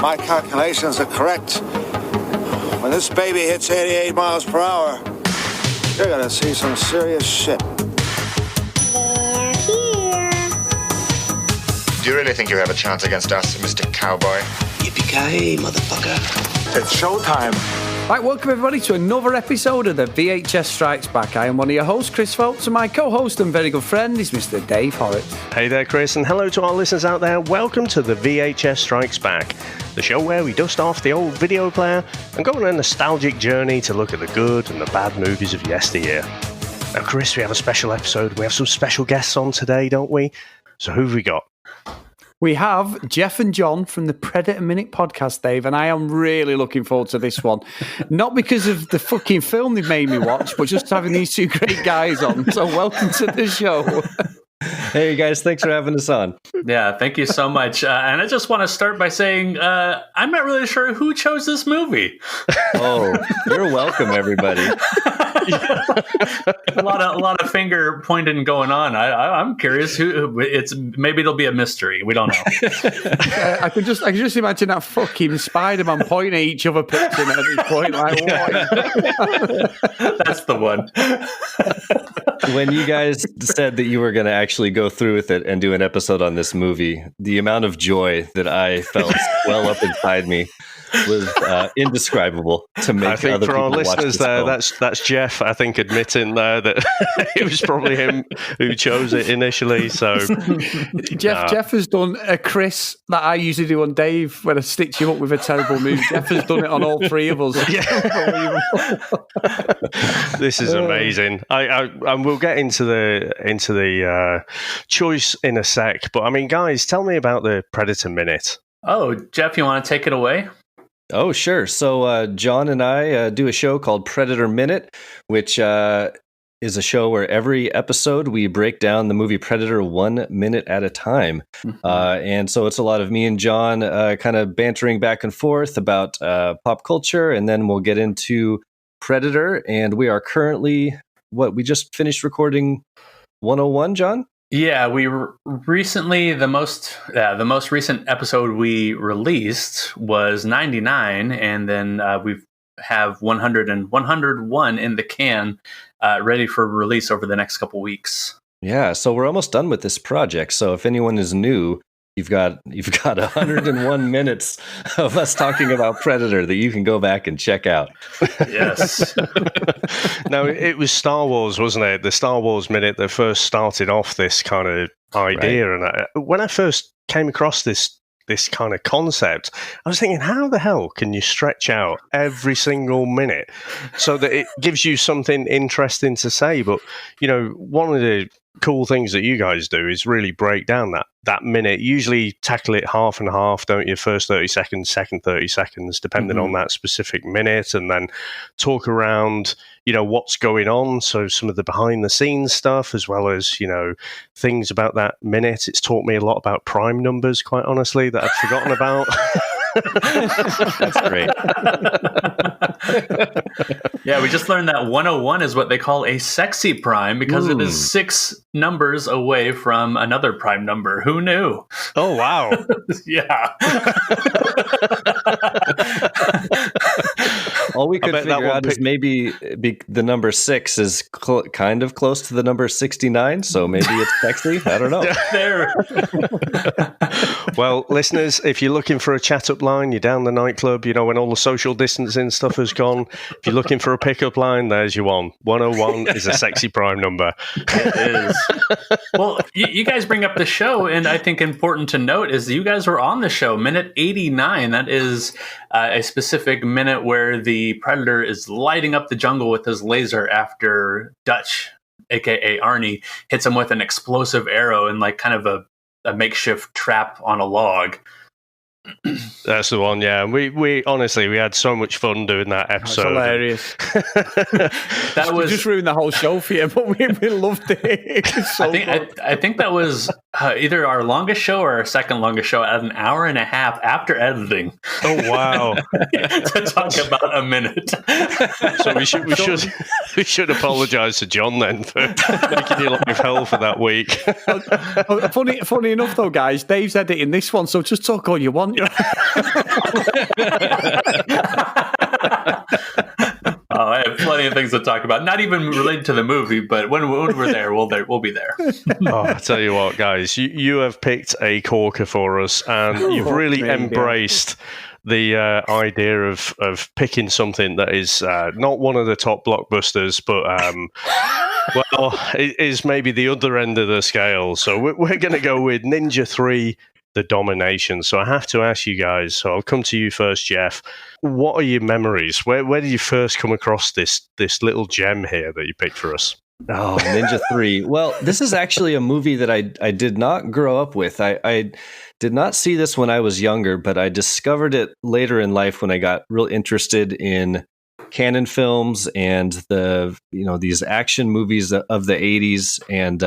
my calculations are correct, when this baby hits 88 miles per hour, you're gonna see some serious shit. They're here. Do you really think you have a chance against us, Mr. Cowboy? Yippee-ki-yay, motherfucker. It's showtime. Right, welcome everybody to another episode of the VHS Strikes Back. I am one of your hosts, Chris Phelps, and my co-host and very good friend is Mr. Dave Horrocks. Hey there, Chris, and hello to our listeners out there. Welcome to the VHS Strikes Back, the show where we dust off the old video player and go on a nostalgic journey to look at the good and the bad movies of yesteryear. Now, Chris, we have a special episode. We have some special guests on today, don't we? So who have we got? We have Jeff and John from the Predator Minute podcast, Dave, and I am really looking forward to this one. Not because of the fucking film they made me watch, but just having these two great guys on. So welcome to the show. Hey, guys, thanks for having us on. Yeah, thank you so much. And I just want to start by saying I'm not really sure who chose this movie. Oh, you're welcome, everybody. a lot of finger pointing going on. I'm curious who it's. Maybe it'll be a mystery. We don't know. I can just imagine that fucking Spider-Man pointing at each other picture at this point. Like, what? That's the one. When you guys said that you were going to actually go through with it and do an episode on this movie, the amount of joy that I felt well up inside me was indescribable to make. I think other for our people watch listeners this there, film. that's Jeff, I think, admitting there that it was probably him who chose it initially. So Jeff has done a Chris that I usually do on Dave when I stitch him up with a terrible move. Jeff has done it on all three of us. This is amazing. And we'll get into the choice in a sec. But I mean, guys, tell me about the Predator Minute. Oh, Jeff, you want to take it away? Oh, sure. So John and I do a show called Predator Minute, which is a show where every episode we break down the movie Predator 1 minute at a time. And so it's a lot of me and John kind of bantering back and forth about pop culture, and then we'll get into Predator. And we are currently, we just finished recording 101, John? Yeah, we recently, the most recent episode we released was 99, and then we have 100 and 101 in the can, ready for release over the next couple weeks. Yeah, so we're almost done with this project. So if anyone is new, you've got 101 minutes of us talking about Predator that you can go back and check out. Yes. No, it was Star Wars, wasn't it? The Star Wars Minute that first started off this kind of idea. Right. And when I first came across this kind of concept, I was thinking, how the hell can you stretch out every single minute so that it gives you something interesting to say? But, you know, one of the cool things that you guys do is really break down that minute. Usually tackle it half and half, don't you? First 30 seconds, second 30 seconds, depending on that specific minute, and then talk around, you know, what's going on. So some of the behind the scenes stuff, as well as, you know, things about that minute. It's taught me a lot about prime numbers, quite honestly, that I'd forgotten about. That's great. Yeah, we just learned that 101 is what they call a sexy prime because it is 6 numbers away from another prime number. Who knew? Oh, wow. Yeah. All we could figure out is maybe the number 6 is kind of close to the number 69, so maybe it's sexy. I don't know. There. Well, listeners, if you're looking for a chat-up line, you're down the nightclub, you know, when all the social distancing stuff has gone. If you're looking for a pickup line, there's your one. 101 is a sexy prime number. It is. Well, you guys bring up the show, and I think important to note is that you guys were on the show, minute 89. That is a specific minute where the Predator is lighting up the jungle with his laser after Dutch, a.k.a. Arnie, hits him with an explosive arrow in like kind of a makeshift trap on a log. That's the one, yeah. We honestly, we had so much fun doing that episode. Hilarious. That was just ruined the whole show for you, but we loved it. I think that was either our longest show or our second longest show at an hour and a half after editing. Oh wow! To talk about a minute. So we should apologise to John then for making your life hell for that week. Funny enough, though, guys, Dave's editing this one, so just talk all you want. Oh, I have plenty of things to talk about. Not even related to the movie, but when we're there, we'll be there. Oh, I tell you what, guys, you have picked a corker for us, and you've really embraced the idea of picking something that is not one of the top blockbusters, but well, it is maybe the other end of the scale. So we're going to go with Ninja 3. The Domination. So I have to ask you guys, so I'll come to you first, Jeff. What are your memories? Where did you first come across this little gem here that you picked for us? Oh, Ninja 3. Well, this is actually a movie that I did not grow up with. I did not see this when I was younger, but I discovered it later in life when I got real interested in canon films and these action movies of the 80s, and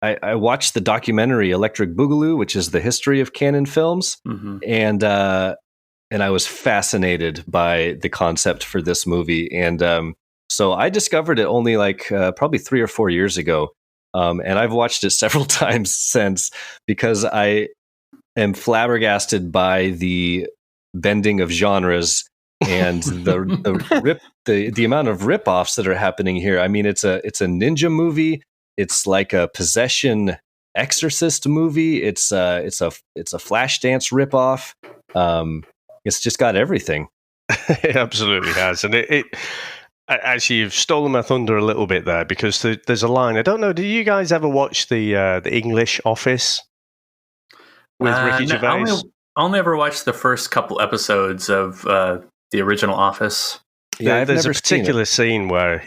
I watched the documentary Electric Boogaloo, which is the history of canon films, and I was fascinated by the concept for this movie. And so I discovered it only probably 3 or 4 years ago, and I've watched it several times since because I am flabbergasted by the bending of genres and the amount of ripoffs that are happening here. I mean, it's a ninja movie. It's like a possession exorcist movie. It's a Flashdance ripoff. It's just got everything. It absolutely has, and it actually, you've stolen my thunder a little bit there because there's a line. I don't know. Did you guys ever watch the English Office with Ricky Gervais? I only ever watched the first couple episodes of the original Office. Yeah, there's a particular scene where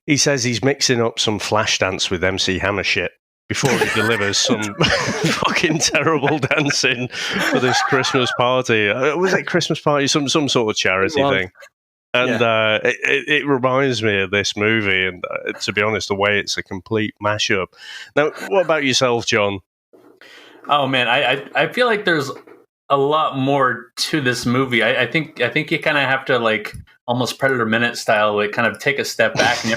he says he's mixing up some Flashdance with MC Hammer shit before he delivers some fucking terrible dancing for this Christmas party. Was it Christmas party? Some sort of charity thing. And it reminds me of this movie. And to be honest, the way it's a complete mashup. Now, what about yourself, John? Oh man, I feel like there's a lot more to this movie. I think you kind of have to almost Predator Minute style, kind of take a step back, and you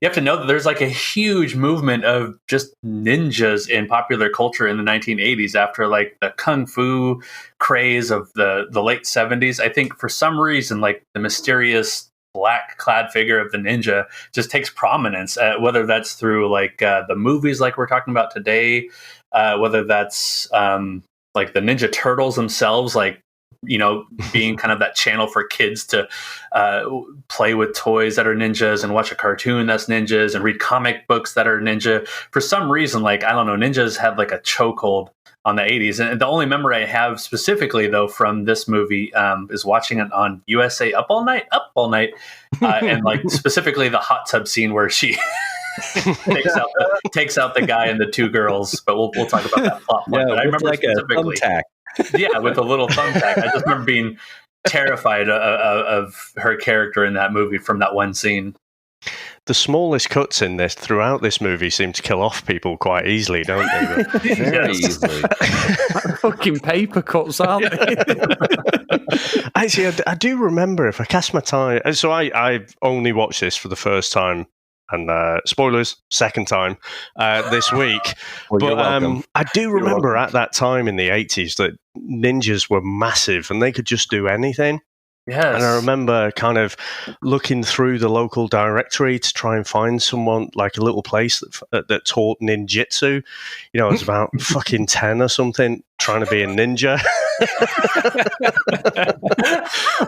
have to know that there's a huge movement of just ninjas in popular culture in the 1980s after the kung fu craze of the late 70s. I think for some reason the mysterious black clad figure of the ninja just takes prominence, whether that's through the movies we're talking about today, whether that's the Ninja Turtles themselves, being kind of that channel for kids to play with toys that are ninjas and watch a cartoon that's ninjas and read comic books that are ninja. For some reason, I don't know, ninjas had a chokehold on the 80s. And the only memory I have specifically, though, from this movie is watching it on USA Up All Night, and specifically the hot tub scene where she takes out the guy and the two girls. But we'll talk about that plot point. But I remember specifically, yeah, with a little thumbtack. I just remember being terrified of her character in that movie from that one scene. The smallest cuts in this throughout this movie seem to kill off people quite easily, don't they? Very easily. Fucking paper cuts, aren't they? Actually, I do remember, if I cast my time. So I've only watched this for the first time, and spoilers, second time this week. Well, but I do remember at that time in the 80s that ninjas were massive and they could just do anything. Yes. And I remember kind of looking through the local directory to try and find someone, a little place that taught ninjutsu. I was about fucking 10 or something, trying to be a ninja.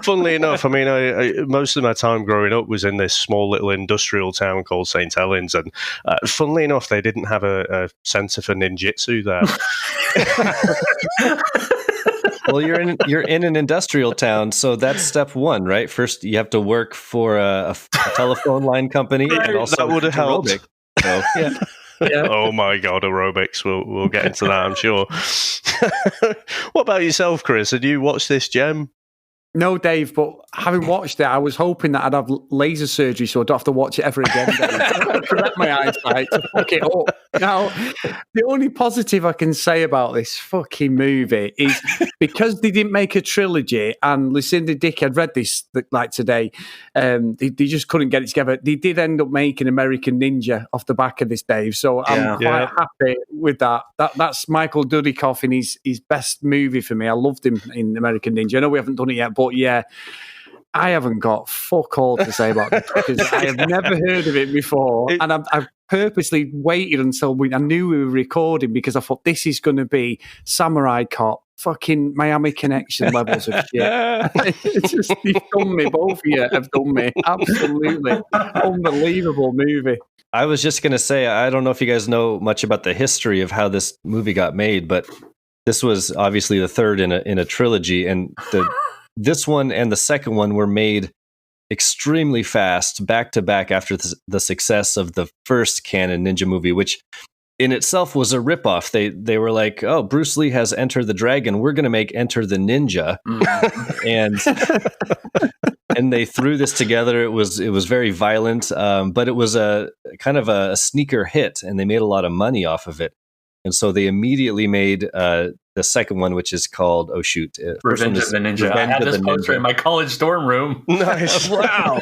Funnily enough, I mean, most of my time growing up was in this small little industrial town called St. Helens. And funnily enough, they didn't have a centre for ninjutsu there. Well, you're in an industrial town, so that's step one, right? First, you have to work for a telephone line company, and also that would have helped. So, yeah. Oh my God, aerobics! We'll get into that, I'm sure. What about yourself, Chris? Had you watched this gem? No, Dave, but having watched it, I was hoping that I'd have laser surgery so I don't have to watch it ever again. Correct my eyesight to fuck it up. Now, the only positive I can say about this fucking movie is because they didn't make a trilogy, and Lucinda Dickey, I'd read this like today, they just couldn't get it together. They did end up making American Ninja off the back of this, Dave, so I'm quite happy with that. That's Michael Dudikoff in his best movie for me. I loved him in American Ninja. I know we haven't done it yet, but yeah, I haven't got fuck all to say about this because I have never heard of it before, and I've purposely waited until I knew we were recording because I thought this is going to be Samurai Cop, fucking Miami Connection levels of shit. It's just, you've done me, both of you have done me. Absolutely unbelievable movie. I was just going to say, I don't know if you guys know much about the history of how this movie got made, but this was obviously the third in a trilogy, and this one and the second one were made extremely fast, back to back, after the success of the first canon Ninja movie, which in itself was a ripoff. They were like, "Oh, Bruce Lee has Enter the Dragon. We're going to make Enter the Ninja," and they threw this together. It was very violent, but it was a kind of a sneaker hit, and they made a lot of money off of it. And so they immediately made the second one, which is called, Revenge of the Ninja. I had this poster in my college dorm room. Nice. Wow.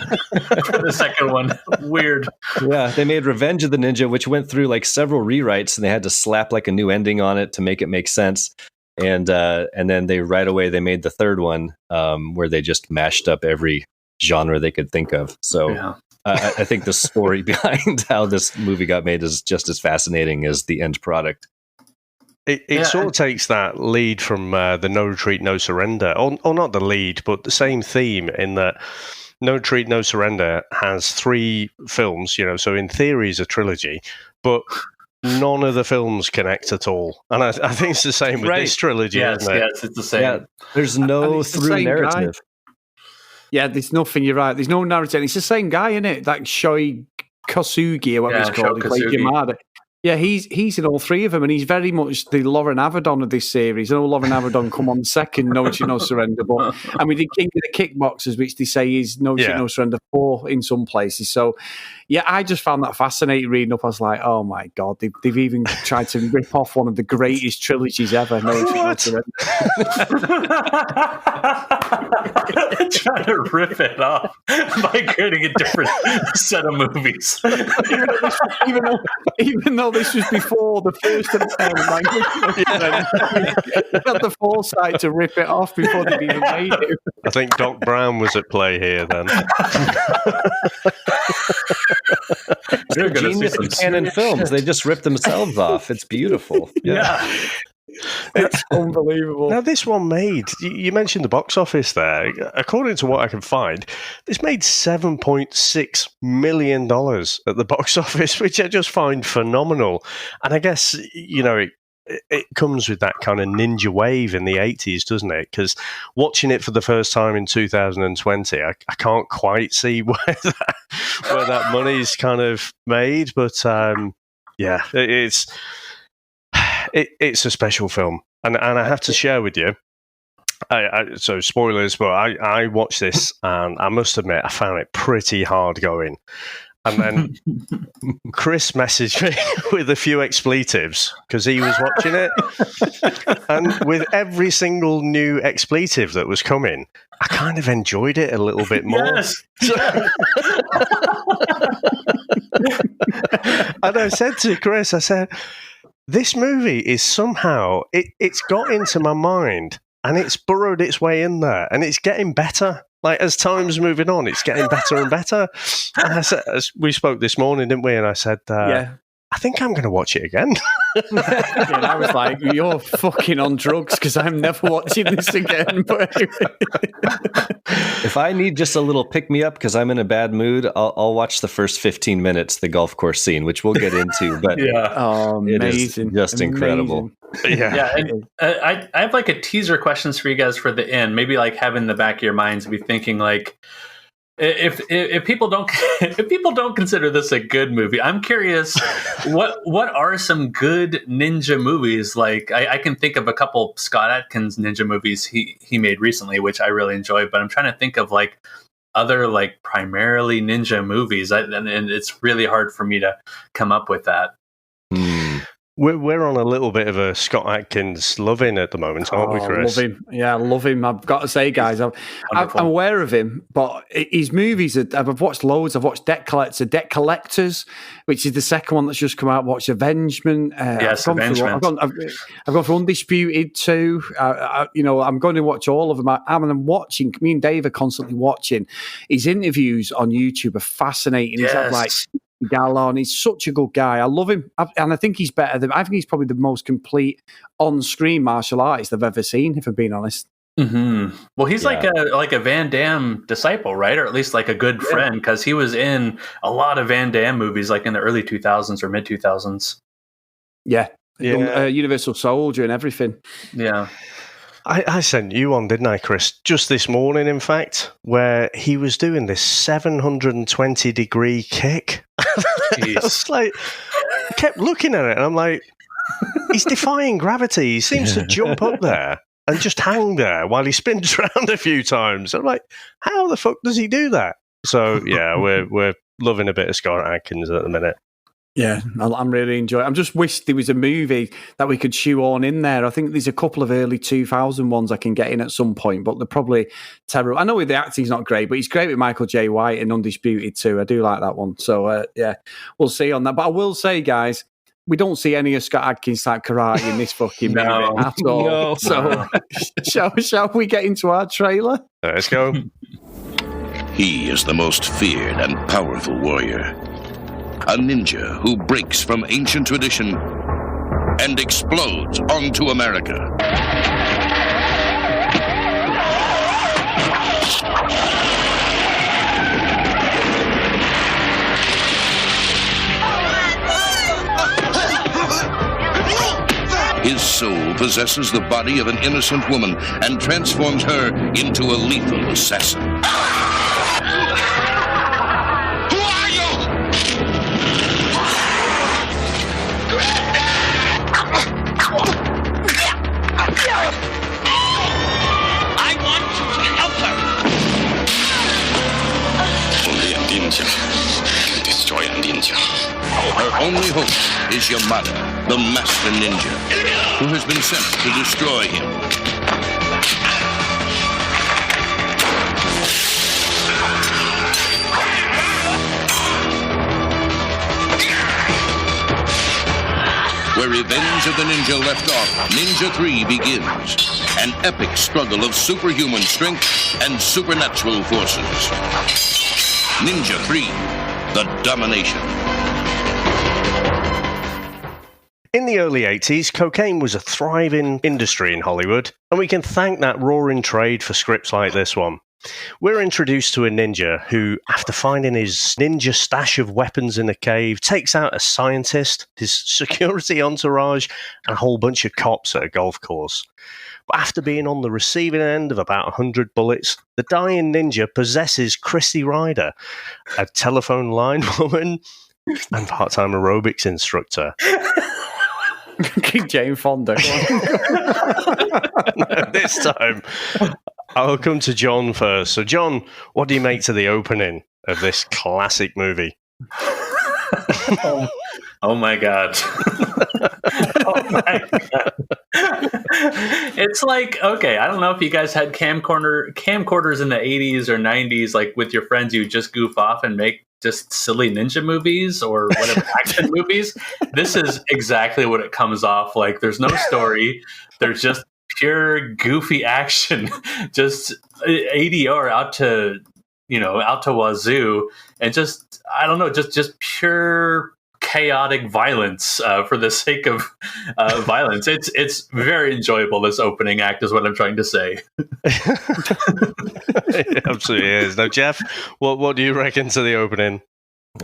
For the second one. Weird. Yeah, they made Revenge of the Ninja, which went through like several rewrites, and they had to slap like a new ending on it to make it make sense. And then they made the third one, where they just mashed up every genre they could think of. So I think the story behind how this movie got made is just as fascinating as the end product. It sort of takes that lead from the No Retreat, No Surrender, or not the lead, but the same theme in that No Retreat, No Surrender has 3 films, so in theory it's a trilogy, but none of the films connect at all. And I think it's the same with this trilogy, isn't it? Yes, it's the same. Yeah, there's no through narrative. Guy. Yeah, there's nothing, you're right. There's no narrative. It's the same guy, isn't it? That Shoei Kosugi, or what he's called. He played Yamada. Yeah, he's in all 3 of them, and he's very much the Lauren Avedon of this series. I know Lauren Avedon come on second, No Retreat, No Surrender, but and we did King of the Kickboxers, which they say is No Retreat, No Surrender 4 in some places. So, yeah, I just found that fascinating reading up. I was like, oh my God, they've even tried to rip off one of the greatest trilogies ever, No Retreat, No Surrender. Trying to rip it off by creating a different set of movies. Even though this was before the first language, they had the foresight to rip it off before they even made it. I think Doc Brown was at play here then. They're genius of canon films. They just rip themselves off. It's beautiful. Yeah. It's unbelievable. Now, this one made, you mentioned the box office there. According to what I can find, this made $7.6 million at the box office, which I just find phenomenal. And I guess, it comes with that kind of ninja wave in the 80s, doesn't it? Because watching it for the first time in 2020, I can't quite see where that money's kind of made. But it's a special film. And I have to share with you, so spoilers, but I watched this and I must admit I found it pretty hard going. And then Chris messaged me with a few expletives because he was watching it. And with every single new expletive that was coming, I kind of enjoyed it a little bit more. Yes. And I said to Chris, I said, this movie is somehow, it's got into my mind and it's burrowed its way in there and it's getting better. Like, as time's moving on, it's getting better and better. And I said, as we spoke this morning, didn't we? And I said, I think I'm going to watch it again. And I was like, you're fucking on drugs because I'm never watching this again. But if I need just a little pick-me-up because I'm in a bad mood, I'll watch the first 15 minutes, the golf course scene, which we'll get into. But it is just incredible. And I have like a teaser questions for you guys for the end. Maybe like have in the back of your minds, be thinking like, if people don't if people don't consider this a good movie, I'm curious what are some good ninja movies? Like I can think of a couple Scott Adkins ninja movies he made recently, which I really enjoyed. But I'm trying to think of like other like primarily ninja movies, and it's really hard for me to come up with that. We're on a little bit of a Scott Adkins loving at the moment, aren't we, Chris? Love him. Yeah, I love him. I've got to say, guys, I'm aware of him, but his movies, I've watched loads. I've watched Debt Collectors, which is the second one that's just come out. Watched Avengement. Yes, Avengement. I've gone for Undisputed too. I'm going to watch all of them. I'm watching. Me and Dave are constantly watching. His interviews on YouTube are fascinating. Yes. He's had like Gallon. He's such a good guy. I love him, and I think he's better than. I think he's probably the most complete on-screen martial artist I've ever seen. If I'm being honest. Mm-hmm. Well, he's like a Van Damme disciple, right? Or at least like a good friend, because he was in a lot of Van Damme movies, like in the early 2000s or mid 2000s. Yeah. Universal Soldier and everything. Yeah. I sent you one, didn't I, Chris? Just this morning, in fact, where he was doing this 720-degree kick. I was like, I kept looking at it, and I'm like, he's defying gravity. He seems to jump up there and just hang there while he spins around a few times. I'm like, how the fuck does he do that? So, yeah, we're loving a bit of Scott Adkins at the minute. Yeah, I'm really enjoying it. I just wish there was a movie that we could shoehorn in there. I think there's a couple of early 2000 ones I can get in at some point, but they're probably terrible. I know the acting's not great, but he's great with Michael J. White and Undisputed too. I do like that one. So, we'll see on that. But I will say, guys, we don't see any of Scott Adkins type karate in this fucking movie at all. No. So, shall we get into our trailer? Let's go. He is the most feared and powerful warrior. A ninja who breaks from ancient tradition and explodes onto America. His soul possesses the body of an innocent woman and transforms her into a lethal assassin. Who are you? I want you to help her. Only a ninja can destroy a ninja. Her only hope is Yamada, the master ninja, who has been sent to destroy him. Where Revenge of the Ninja left off, Ninja 3 begins. An epic struggle of superhuman strength and supernatural forces. Ninja 3, The Domination. In the early 80s, cocaine was a thriving industry in Hollywood, and we can thank that roaring trade for scripts like this one. We're introduced to a ninja who, after finding his ninja stash of weapons in a cave, takes out a scientist, his security entourage, and a whole bunch of cops at a golf course. But after being on the receiving end of about 100 bullets, the dying ninja possesses Christy Ryder, a telephone line woman and part-time aerobics instructor. King Jane Fonda. This time, I'll come to John first. So, John, what do you make to the opening of this classic movie? Oh my god. Oh my god. It's like, okay, I don't know if you guys had camcorders in the 80s or 90s, like with your friends, you just goof off and make just silly ninja movies or whatever action movies. This is exactly what it comes off like. There's no story. There's just pure goofy action, just ADR out to wazoo, and just, I don't know, just pure chaotic violence for the sake of violence. It's very enjoyable. This opening act is what I'm trying to say. It absolutely is. Now, Jeff, what do you reckon to the opening?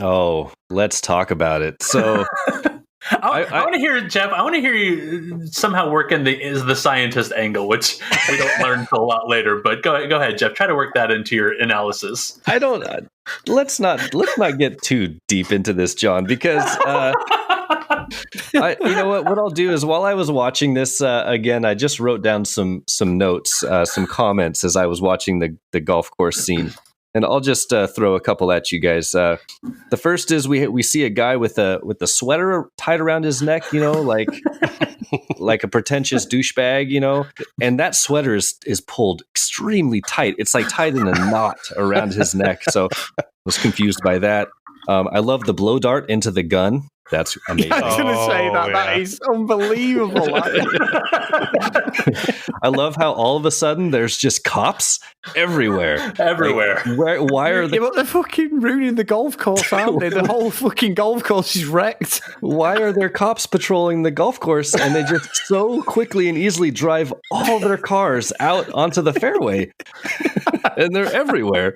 Oh, let's talk about it. So I want to hear, Jeff. I want to hear you somehow work in the scientist angle, which we don't learn until a lot later. But go ahead, Jeff. Try to work that into your analysis. I don't. Let's not get too deep into this, John, because you know what? What I'll do is while I was watching this again, I just wrote down some notes, some comments as I was watching the golf course scene. And I'll just throw a couple at you guys. The first is we see a guy with a sweater tied around his neck, you know, like a pretentious douchebag, you know. And that sweater is pulled extremely tight. It's like tied in a knot around his neck. So I was confused by that. I love the blow dart into the gun. That's amazing. Yeah, I was going to say that. Yeah. That is unbelievable. I love how all of a sudden there's just cops everywhere. Everywhere. Like, why are they? Yeah, but they're fucking ruining the golf course, aren't they? The whole fucking golf course is wrecked. Why are there cops patrolling the golf course and they just so quickly and easily drive all their cars out onto the fairway? And they're everywhere.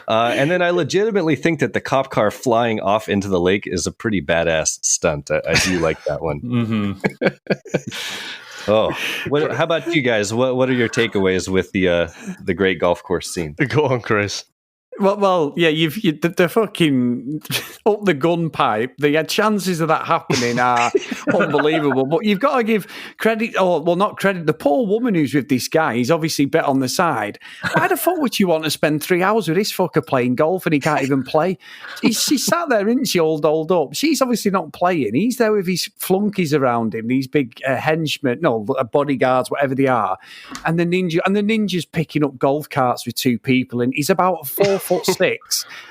And then I legitimately think that the cop car flying off into the lake is a pretty badass stunt. I do like that one. Mm-hmm. Oh, how about you guys? What are your takeaways with the great golf course scene? Go on, Chris. Well, yeah, the fucking up the gun pipe. The chances of that happening are unbelievable. But you've got to give credit, not credit. The poor woman who's with this guy, he's obviously bet on the side. Why the fuck would you want to spend 3 hours with this fucker playing golf and he can't even play? She sat there, isn't she, all dolled up? She's obviously not playing. He's there with his flunkies around him, these big henchmen, bodyguards, whatever they are, and the ninja's picking up golf carts with two people, and he's about 4'6",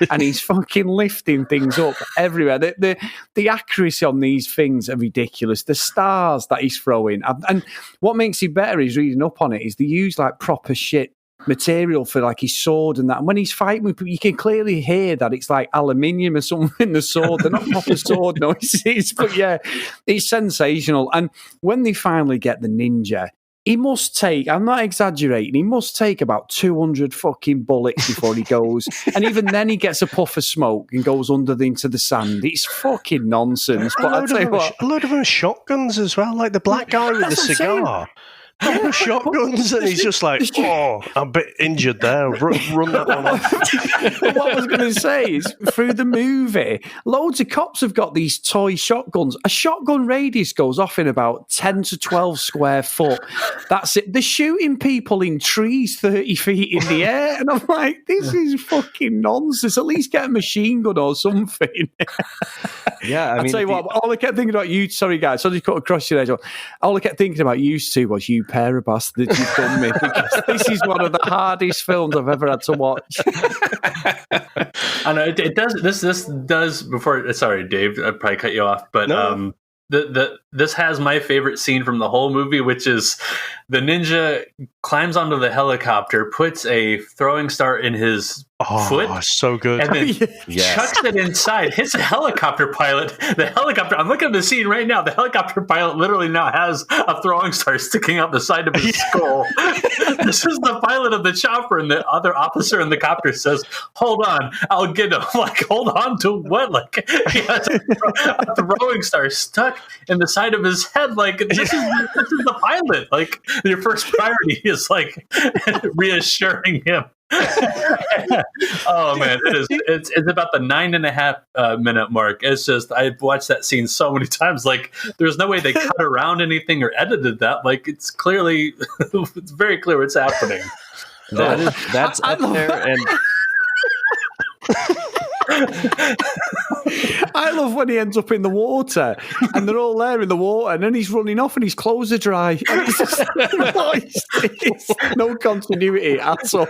and he's fucking lifting things up everywhere. The accuracy on these things are ridiculous. The stars that he's throwing, and what makes it better is reading up on it is they use like proper shit material for like his sword and that. And when he's fighting with people, you can clearly hear that it's like aluminium or something in the sword. They're not proper sword noises, but yeah, it's sensational. And when they finally get the ninja, he must take, I'm not exaggerating, he must take about 200 fucking bullets before he goes. And even then he gets a puff of smoke and goes into the sand. It's fucking nonsense. But I'll tell you what. A load of them are shotguns as well, like the black guy with the cigar. Shotguns, and he's just like, I'm a bit injured there. Run that one off. What I was going to say is, through the movie, loads of cops have got these toy shotguns. A shotgun radius goes off in about 10 to 12 square foot. That's it. They're shooting people in trees 30 feet in the air. And I'm like, this is fucking nonsense. At least get a machine gun or something. Yeah, I'll tell you what, all I kept thinking about you, sorry guys, so I just cut across your edge. All I kept thinking about you two was you pair of bastards, you've done me. Because this is one of the hardest films I've ever had to watch. I know it does. This does. Before, sorry, Dave, I probably cut you off, but no. This has my favorite scene from the whole movie, which is the ninja climbs onto the helicopter, puts a throwing star in his foot. So good. And then chucks it inside. Hits a helicopter pilot. I'm looking at the scene right now. The helicopter pilot literally now has a throwing star sticking out the side of his skull. This is the pilot of the chopper, and the other officer in the copter says, "Hold on, I'll get him." Like, hold on to what? Like, he has a throwing star stuck in the side of his head. Like, this is the pilot. Like, your first priority is like reassuring him. Oh man, it's about the 9.5 minute mark. It's just, I've watched that scene so many times. Like, there's no way they cut around anything or edited that. Like, it's clearly, it's very clear what's happening. That's up there, and I love when he ends up in the water and they're all there in the water and then he's running off and his clothes are dry. And it's just, it's no continuity at all.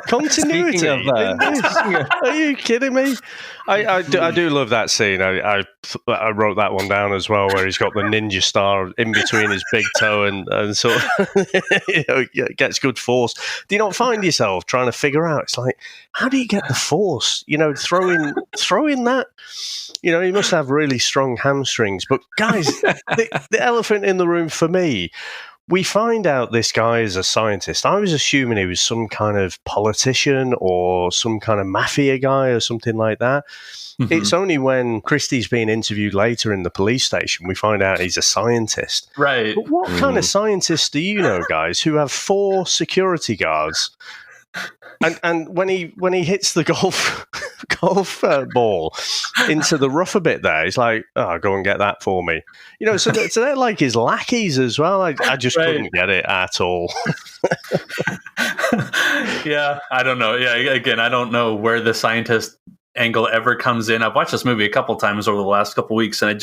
Continuity? Are you kidding me? I do love that scene. I wrote that one down as well, where he's got the ninja star in between his big toe and sort of gets good force. Do you not find yourself trying to figure out, it's like, how do you get the force? Throwing that? He must have really strong hamstrings. But guys, the elephant in the room for me we find out this guy is a scientist. I was assuming he was some kind of politician or some kind of mafia guy or something like that. Mm-hmm. It's only when Christie's being interviewed later in the police station we find out he's a scientist. Right. But what kind of scientists do you know, guys, who have 4 security guards? And when he hits the golf ball into the rough a bit there, he's like, "Oh, go and get that for me." You know, so they're like his lackeys as well. I just couldn't get it at all. Yeah, I don't know. Yeah, again, I don't know where the scientist angle ever comes in. I've watched this movie a couple times over the last couple weeks, and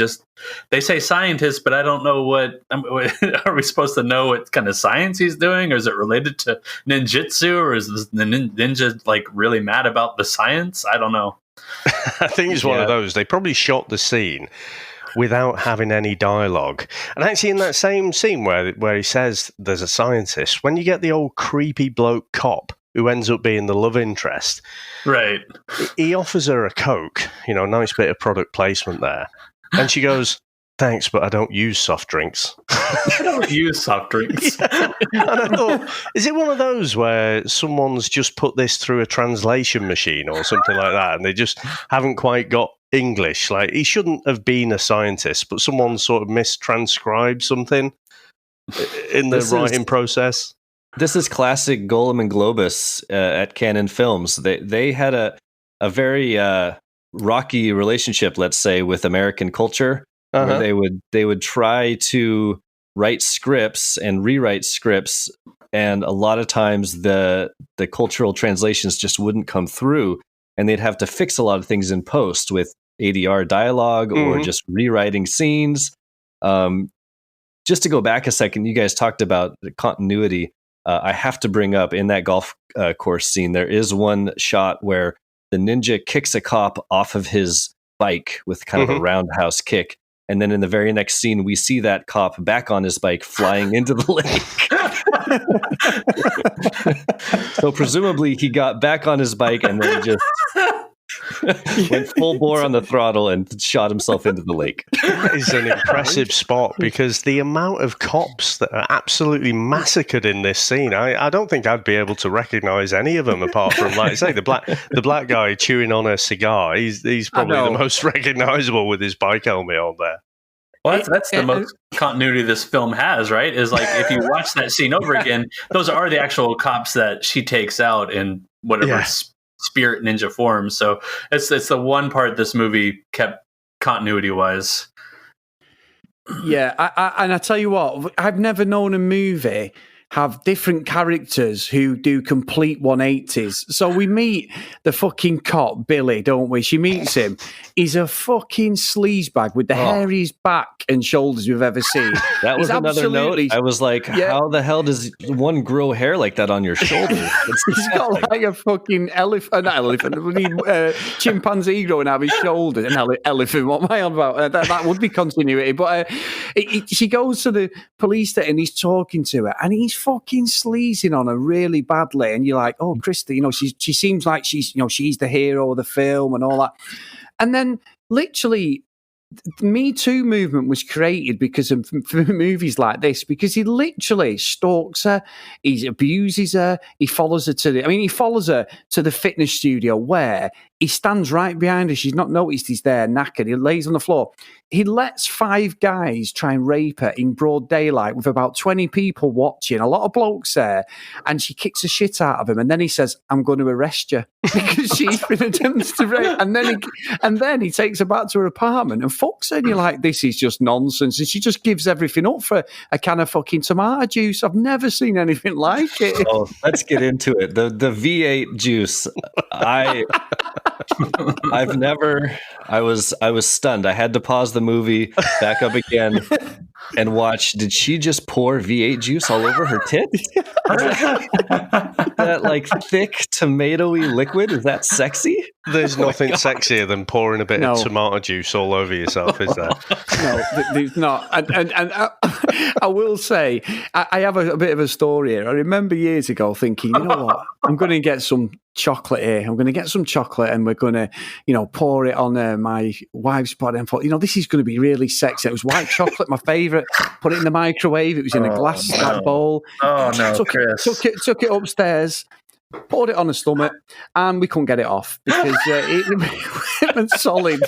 they say scientist, but I don't know what. Are we supposed to know what kind of science he's doing, or is it related to ninjutsu, or is the ninja like really mad about the science? I don't know. I think it's one of those. They probably shot the scene without having any dialogue. And actually, in that same scene where he says there's a scientist, when you get the old creepy bloke cop who ends up being the love interest, right? He offers her a Coke, nice bit of product placement there. And she goes, "Thanks, but I don't use soft drinks." I don't use soft drinks. Yeah. And I thought, is it one of those where someone's just put this through a translation machine or something like that, and they just haven't quite got English? Like, he shouldn't have been a scientist, but someone sort of mistranscribed something in the writing process. This is classic Golem and Globus at Canon Films. They had a very rocky relationship, let's say, with American culture, where they would try to write scripts and rewrite scripts, and a lot of times the cultural translations just wouldn't come through, and they'd have to fix a lot of things in post with ADR dialogue or just rewriting scenes. Just to go back a second, you guys talked about the continuity. I have to bring up, in that golf course scene, there is one shot where the ninja kicks a cop off of his bike with kind of a roundhouse kick. And then in the very next scene, we see that cop back on his bike flying into the lake. So presumably he got back on his bike and then just went full bore on the throttle and shot himself into the lake. That is an impressive spot, because the amount of cops that are absolutely massacred in this scene, I don't think I'd be able to recognize any of them apart from, like I say, the black guy chewing on a cigar. He's probably the most recognizable with his bike helmet on there. Well, that's the most continuity this film has, right? Is like, if you watch that scene over again, those are the actual cops that she takes out in whatever spirit ninja form. So it's the one part this movie kept continuity wise. Yeah, and I tell you what, I've never known a movie have different characters who do complete 180s. So we meet the fucking cop, Billy, don't we? She meets him. He's a fucking sleazebag with the hairiest back and shoulders we've ever seen. That was another note. I was like, how the hell does one grow hair like that on your shoulder? He's got like a fucking chimpanzee growing out of his shoulder. An elephant, what am I on about? That would be continuity. But she goes to the police station and he's talking to her, and he's fucking sleazing on her really badly. And you're like, oh, Christy, she seems like she's the hero of the film and all that. And then literally, the Me Too movement was created because of movies like this, because he literally stalks her, he abuses her, he follows her to the fitness studio where he stands right behind her. She's not noticed he's there, knackered. He lays on the floor. He lets 5 guys try and rape her in broad daylight with about 20 people watching, a lot of blokes there, and she kicks the shit out of him. And then he says, "I'm going to arrest you," because she's been attempted to rape. And then he takes her back to her apartment and fucks her. And you're like, this is just nonsense. And she just gives everything up for a can of fucking tomato juice. I've never seen anything like it. Oh, let's get into it. The V8 juice. I was stunned. I had to pause the movie, back up again, and watch. Did she just pour V8 juice all over her tits? That like thick tomatoey liquid, is that sexy? There's nothing sexier than pouring a bit No. of tomato juice all over yourself, is there? No, there's not. And I will say, I have a bit of a story here. I remember years ago thinking, you know what? I'm going to get some chocolate here. I'm going to get some chocolate and we're going to, pour it on my wife's body. And thought, this is going to be really sexy. It was white chocolate, my favourite. Put it in the microwave. It was in a glass bowl. Oh, no, Chris. Took it upstairs. Poured it on her stomach, and we couldn't get it off because it was solid.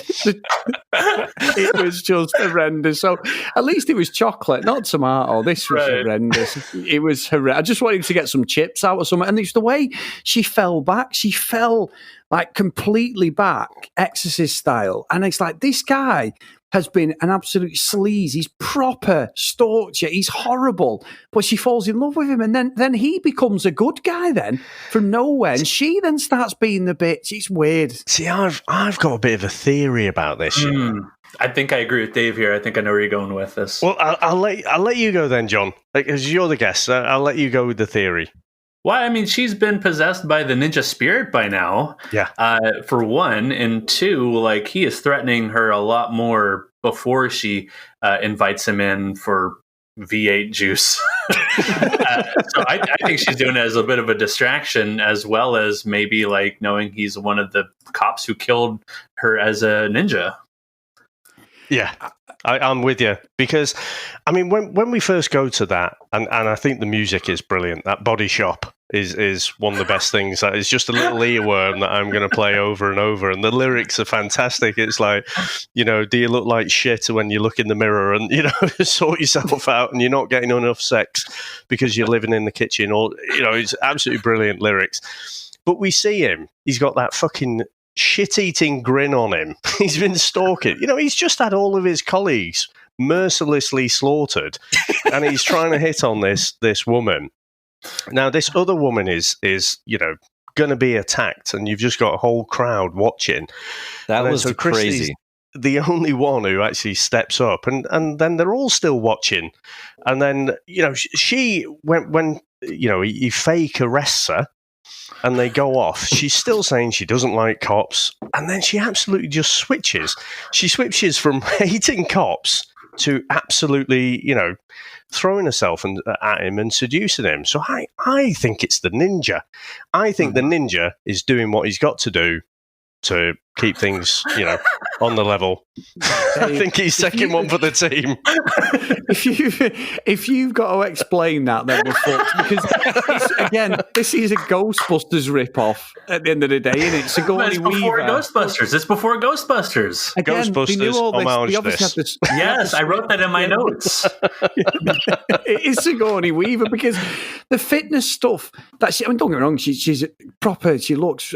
It was just horrendous. So at least it was chocolate, not tomato. This was horrendous. It was horrendous. I just wanted to get some chips out or something. And it's the way she fell back. She fell like completely back, Exorcist style. And it's like, this guy has been an absolute sleaze. He's proper stalked you. He's horrible. But she falls in love with him. And then he becomes a good guy then from nowhere. And she then starts being the bitch. It's weird. See, I've got a bit of a theory about this. I think I agree with Dave here. I think I know where you're going with this. Well, I'll let you go then, John. Because you're the guest. I'll let you go with the theory. Well, I mean, she's been possessed by the ninja spirit by now. Yeah. For one, and two, like he is threatening her a lot more before she invites him in for V8 juice. So I think she's doing it as a bit of a distraction, as well as maybe like knowing he's one of the cops who killed her as a ninja. Yeah, I'm with you because, I mean, when we first go to that, and I think the music is brilliant. That Body Shop is one of the best things. That is just a little earworm that I'm going to play over and over, and the lyrics are fantastic. It's like, do you look like shit when you look in the mirror and sort yourself out, and you're not getting enough sex because you're living in the kitchen, or it's absolutely brilliant lyrics. But we see him; he's got that fucking shit-eating grin on him. He's been stalking. He's just had all of his colleagues mercilessly slaughtered, and he's trying to hit on this woman. Now, this other woman is going to be attacked, and you've just got a whole crowd watching. That was so crazy. The only one who actually steps up, and then they're all still watching. And then she when he fake arrests her. And they go off. She's still saying she doesn't like cops. And then she absolutely just switches. She switches from hating cops to absolutely, throwing herself at him and seducing him. So I think it's the ninja. I think the ninja is doing what he's got to do to keep things, on the level. I think he's second one for the team. If you've got to explain that, then we're fucked. Because this is a Ghostbusters rip-off at the end of the day, isn't it? Sigourney Weaver. Ghostbusters. It's before Ghostbusters. Again, Ghostbusters homage this. Yes, I wrote that in my notes. It is Sigourney Weaver because the fitness stuff that don't get me wrong, she's proper. She looks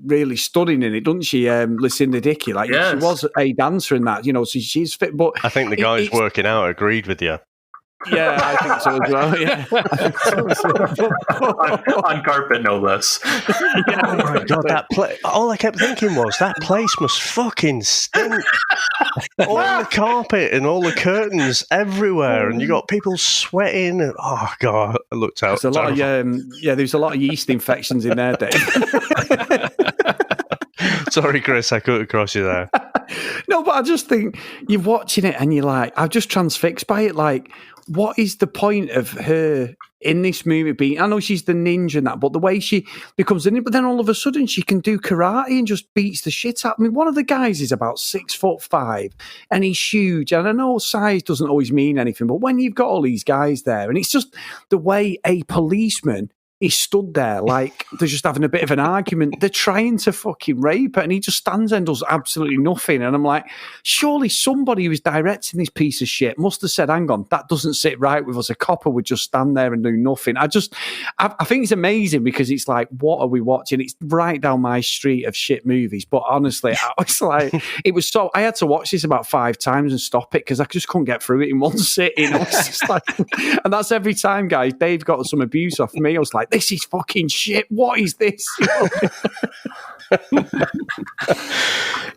really stunning in it, doesn't she? Lucinda Dickey, she was a dancer in that, so she's fit. But I think the guys working out agreed with you. Yeah, I think so as well. Yeah, on carpet, no less. Oh my god, that place! All I kept thinking was that place must fucking stink. All the carpet and all the curtains everywhere, and you got people sweating. And, oh god, I looked out. There's a lot there's a lot of yeast infections in there, Dave. Sorry, Chris, I cut across you there. No, but I just think you're watching it and you're like, I'm just transfixed by it. Like, what is the point of her in this movie being? I know she's the ninja and that, but the way she becomes the ninja, but then all of a sudden she can do karate and just beats the shit out. I mean, one of the guys is about 6'5" and he's huge. And I know size doesn't always mean anything, but when you've got all these guys there, and it's just the way a policeman. He stood there like they're just having a bit of an argument. They're trying to fucking rape her, and he just stands there and does absolutely nothing. And I'm like, surely somebody who was directing this piece of shit must have said, hang on, that doesn't sit right with us. A copper would just stand there and do nothing. I think it's amazing because it's like, what are we watching? It's right down my street of shit movies. But honestly, I was like, I had to watch this about 5 times and stop it because I just couldn't get through it in one sitting. I was just like, and that's every time, guys. Dave got some abuse off me. I was like, this is fucking shit. What is this?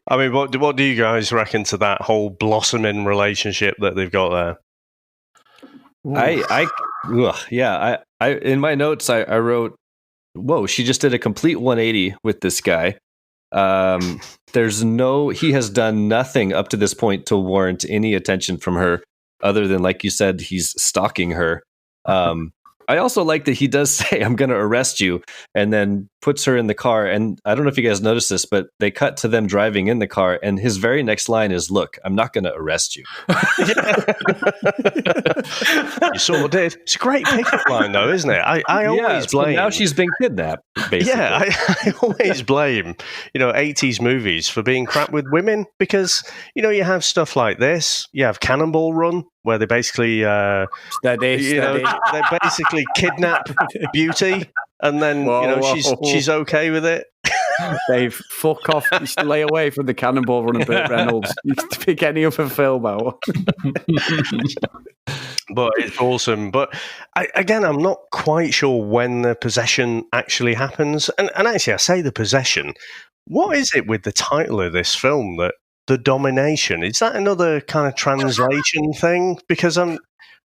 I mean, what do you guys reckon to that whole blossoming relationship that they've got there? I in my notes I wrote, whoa, she just did a complete 180 with this guy. He has done nothing up to this point to warrant any attention from her, other than, like you said, he's stalking her. I also like that he does say, "I'm going to arrest you," and then puts her in the car. And I don't know if you guys noticed this, but they cut to them driving in the car, and his very next line is, "Look, I'm not going to arrest you." You sort of did. It's a great pickup line, though, isn't it? I always blame. Now she's been kidnapped, basically. Yeah, I always blame 80s movies for being crap with women, because you have stuff like this. You have Cannonball Run, where they basically they basically kidnap Beauty, and then she's okay with it. Dave, fuck off. You should lay away from the Cannonball Run and Burt Reynolds. You can pick any other film out. But it's awesome. But I'm not quite sure when the possession actually happens. And actually, I say the possession. What is it with the title of this film, that the domination? Is that another kind of translation thing? Because I'm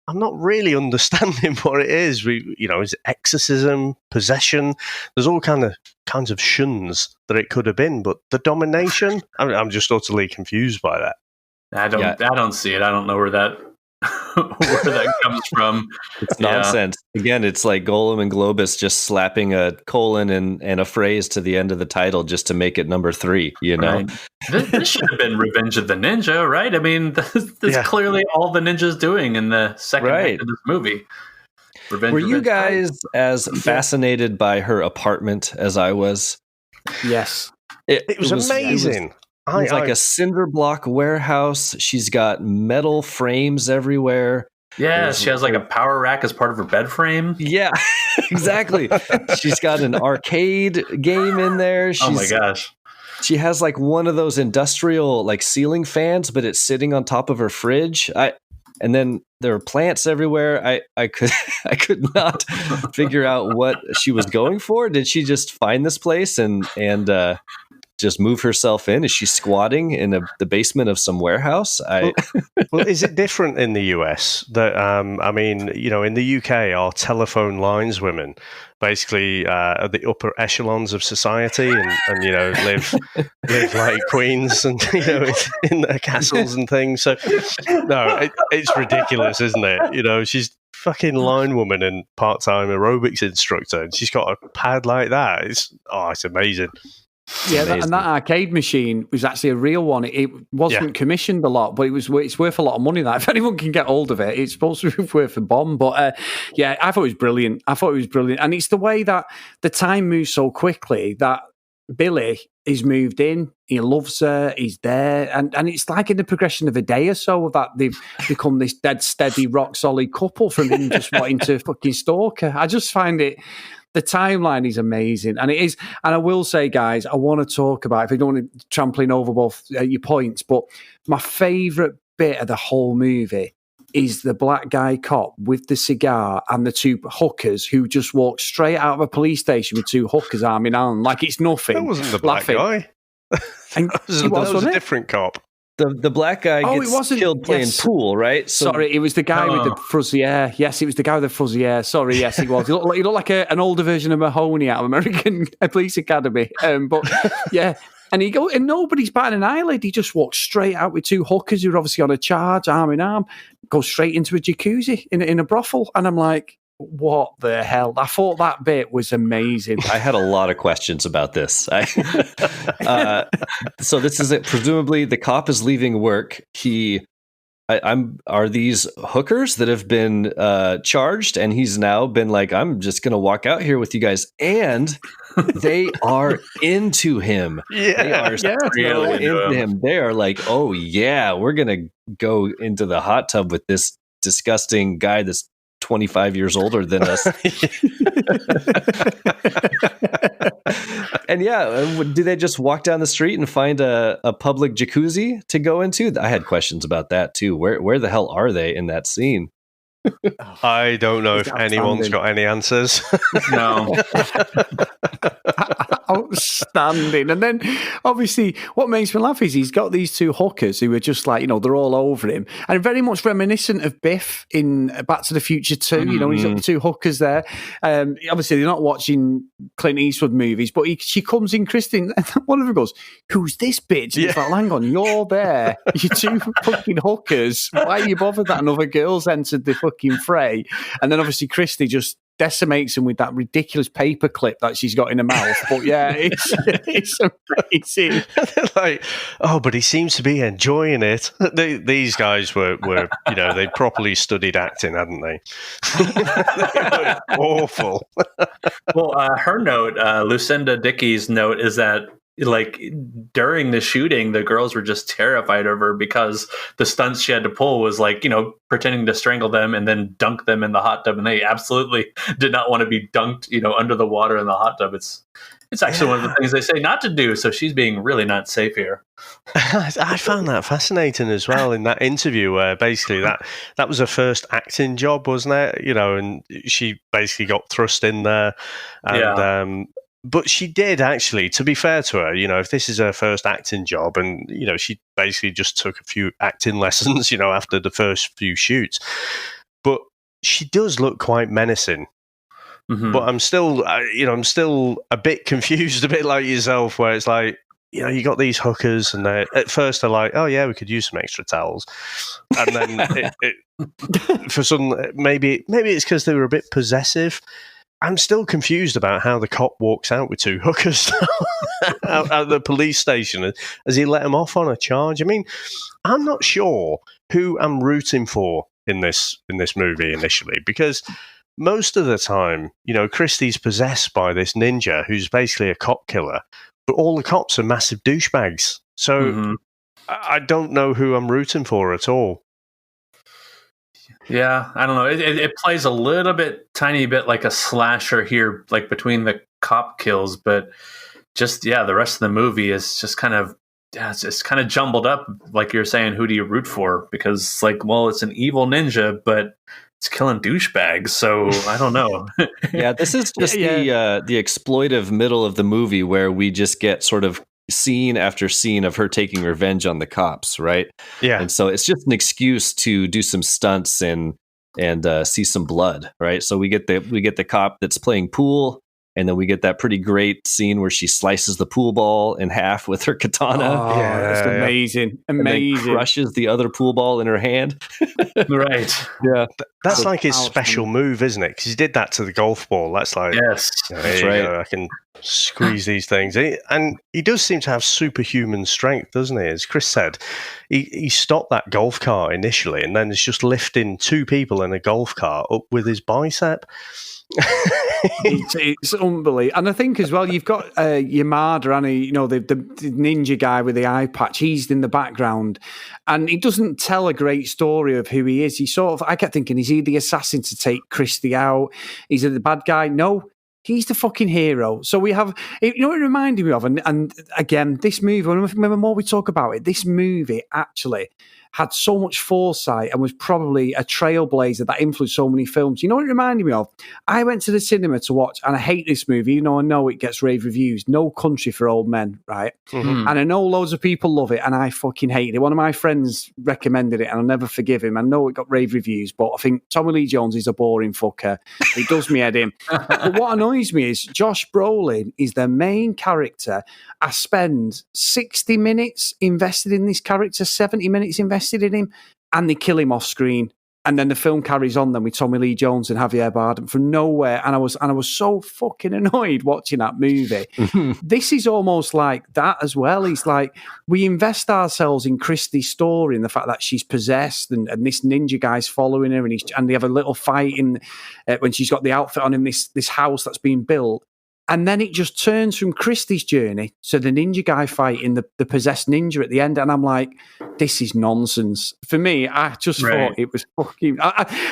not really understanding what it is. Is it exorcism, possession? There's all kinds of shuns that it could have been, but the domination, I'm just utterly confused by that. I don't see it. I don't know where that comes from. It's nonsense. Again, it's like Golem and Globus just slapping a colon and a phrase to the end of the title just to make it number 3, Right. This should have been Revenge of the Ninja, right? I mean, this is clearly all the ninja's doing in the second act of this movie. Were you guys as fascinated by her apartment as I was? Yes. It was amazing. It was like a cinder block warehouse. She's got metal frames everywhere. Yeah, she has like a power rack as part of her bed frame. Yeah, exactly. She's got an arcade game in there. Oh my gosh. She has like one of those industrial like ceiling fans, but it's sitting on top of her fridge. And then there are plants everywhere. I could not figure out what she was going for. Did she just find this place and just move herself in? Is she squatting in the basement of some warehouse? Well, is it different in the US? That in the UK, our telephone lines women basically are the upper echelons of society, and live like queens, and in their castles and things. So no, it's ridiculous, isn't it? She's fucking line woman and part-time aerobics instructor, and she's got a pad like that. It's amazing. Yeah, and that arcade machine was actually a real one. It wasn't commissioned a lot, but it's worth a lot of money. That if anyone can get hold of it, it's supposed to be worth a bomb. But I thought it was brilliant. And it's the way that the time moves so quickly that Billy is moved in. He loves her. He's there, and it's like in the progression of a day or so that they've become this dead, steady, rock solid couple from him just wanting to fucking stalk her. I just find it. The timeline is amazing, and it is. And I will say, guys, I want to talk about, if you don't want to trampling over both your points, but my favourite bit of the whole movie is the black guy cop with the cigar and the 2 hookers who just walk straight out of a police station with 2 hookers arm in arm, like it's nothing. That wasn't the black guy. And that was a different cop. The black guy gets killed playing pool, right? Sorry, it was the guy with the fuzzy hair. Yes, it was the guy with the fuzzy hair. Sorry, yes, it was. He looked like an older version of Mahoney out of American Police Academy. But yeah, and nobody's batting an eyelid. He just walks straight out with 2 hookers who are obviously on a charge, arm in arm, goes straight into a jacuzzi in a brothel, and I'm like, what the hell? I thought that bit was amazing. I had a lot of questions about this. So this is it. Presumably, the cop is leaving work. Are these hookers that have been charged? And he's now been like, I'm just going to walk out here with you guys. And they are into him. Yeah, they are really into him. They are like, oh yeah, we're going to go into the hot tub with this disgusting guy that's 25 years older than us. And do they just walk down the street and find a public jacuzzi to go into? I had questions about that too. Where the hell are they in that scene? I don't know if anyone's got any answers. No. outstanding. And then, obviously, what makes me laugh is he's got these two hookers who are just like, they're all over him. And very much reminiscent of Biff in Back to the Future 2. He's got the two hookers there. Obviously, they're not watching Clint Eastwood movies, but she comes in, Christy, and one of them goes, "Who's this bitch?" And he's like, "Hang on, you're there. You two fucking hookers. Why are you bothered that another girl's entered the fucking fray?" And then obviously Christy just decimates him with that ridiculous paper clip that she's got in her mouth. But yeah, it's amazing. Like, oh, but he seems to be enjoying it. These guys were they properly studied acting, hadn't they? They were awful. Well, her note, Lucinda Dickey's note, is that like during the shooting, the girls were just terrified of her because the stunts she had to pull was like, pretending to strangle them and then dunk them in the hot tub. And they absolutely did not want to be dunked, under the water in the hot tub. It's actually one of the things they say not to do. So she's being really not safe here. I found that fascinating as well in that interview where basically that was her first acting job, wasn't it? And she basically got thrust in there. And, but she did actually, to be fair to her, if this is her first acting job and, she basically just took a few acting lessons, after the first few shoots. But she does look quite menacing. Mm-hmm. But I'm still a bit confused, a bit like yourself, where it's like, you got these hookers and at first they're like, oh yeah, we could use some extra towels. And then for some, maybe it's because they were a bit possessive. I'm still confused about how the cop walks out with two hookers at the police station. Has he let them off on a charge? I mean, I'm not sure who I'm rooting for in this movie initially, because most of the time, Christie's possessed by this ninja who's basically a cop killer, but all the cops are massive douchebags. So I don't know who I'm rooting for at all. Yeah, I don't know. It plays a little bit, tiny bit like a slasher here, like between the cop kills, but just, the rest of the movie is just kind of, it's kind of jumbled up. Like you're saying, who do you root for? Because it's an evil ninja, but it's killing douchebags. So I don't know. Yeah, this is just the exploitive middle of the movie where we just get sort of scene after scene of her taking revenge on the cops, right? Yeah. And so it's just an excuse to do some stunts and see some blood, right? So we get the cop that's playing pool, and then we get that pretty great scene where she slices the pool ball in half with her katana. Oh, that's amazing. Amazing. And then crushes the other pool ball in her hand. Right. Yeah. That's like his special move, isn't it? Because he did that to the golf ball. That's like, yes, that's right. I can squeeze these things. And he does seem to have superhuman strength, doesn't he? As Chris said, he stopped that golf cart initially, and then it's just lifting two people in a golf cart up with his bicep. It's unbelievable. And I think as well, you've got Yamada, and the ninja guy with the eye patch. He's in the background, and he doesn't tell a great story of who he is. He I kept thinking, is he the assassin to take Christie out? Is he the bad guy? No, he's the fucking hero. So we have, what it reminded me of, and again, this movie, the more we talk about it, this movie actually had so much foresight and was probably a trailblazer that influenced so many films. You know what it reminded me of? I went to the cinema to watch, and I hate this movie, I know it gets rave reviews, No Country for Old Men, right? Mm-hmm. And I know loads of people love it, and I fucking hate it. One of my friends recommended it, and I'll never forgive him. I know it got rave reviews, but I think Tommy Lee Jones is a boring fucker. He does me head in. But what annoys me is Josh Brolin is the main character. I spend 60 minutes invested in this character, 70 minutes invested in him, and they kill him off screen. And then the film carries on then with Tommy Lee Jones and Javier Bardem from nowhere. And I was so fucking annoyed watching that movie. This is almost like that as well. It's like we invest ourselves in Christie's story and the fact that she's possessed and this ninja guy's following her, and they have a little fight in when she's got the outfit on in this house that's being built. And then it just turns from Christie's journey to the ninja guy fighting the possessed ninja at the end. And I'm like, this is nonsense. For me, I just thought it was fucking...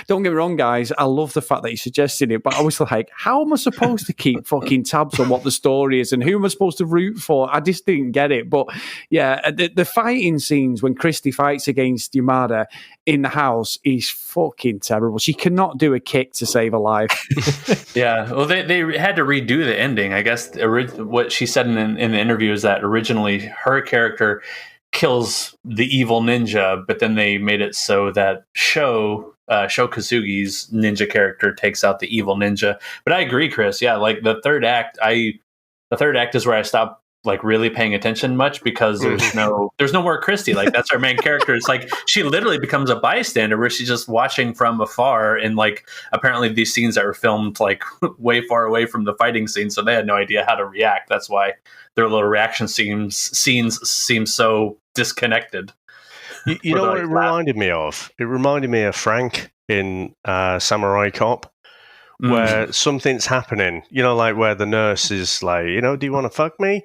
don't get me wrong, guys. I love the fact that you suggested it, but I was like, how am I supposed to keep fucking tabs on what the story is and who am I supposed to root for? I just didn't get it. But yeah, the fighting scenes when Christy fights against Yamada in the house is fucking terrible. She cannot do a kick to save her life. Yeah, well, they had to redo the ending. I guess what she said in the interview is that originally her character kills the evil ninja, but then they made it so that Sho Kosugi's ninja character takes out the evil ninja. But I agree, Chris. Yeah, like the third act is where I stopped like really paying attention much because there's no more Christy. Like that's our main character. It's like she literally becomes a bystander where she's just watching from afar. And like apparently these scenes that were filmed like way far away from the fighting scene, so they had no idea how to react. That's why their little reaction scenes seem so disconnected. You know what it reminded me of? It reminded me of Frank in Samurai Cop. Where something's happening, you know, like where the nurse is like, you know, do you want to fuck me?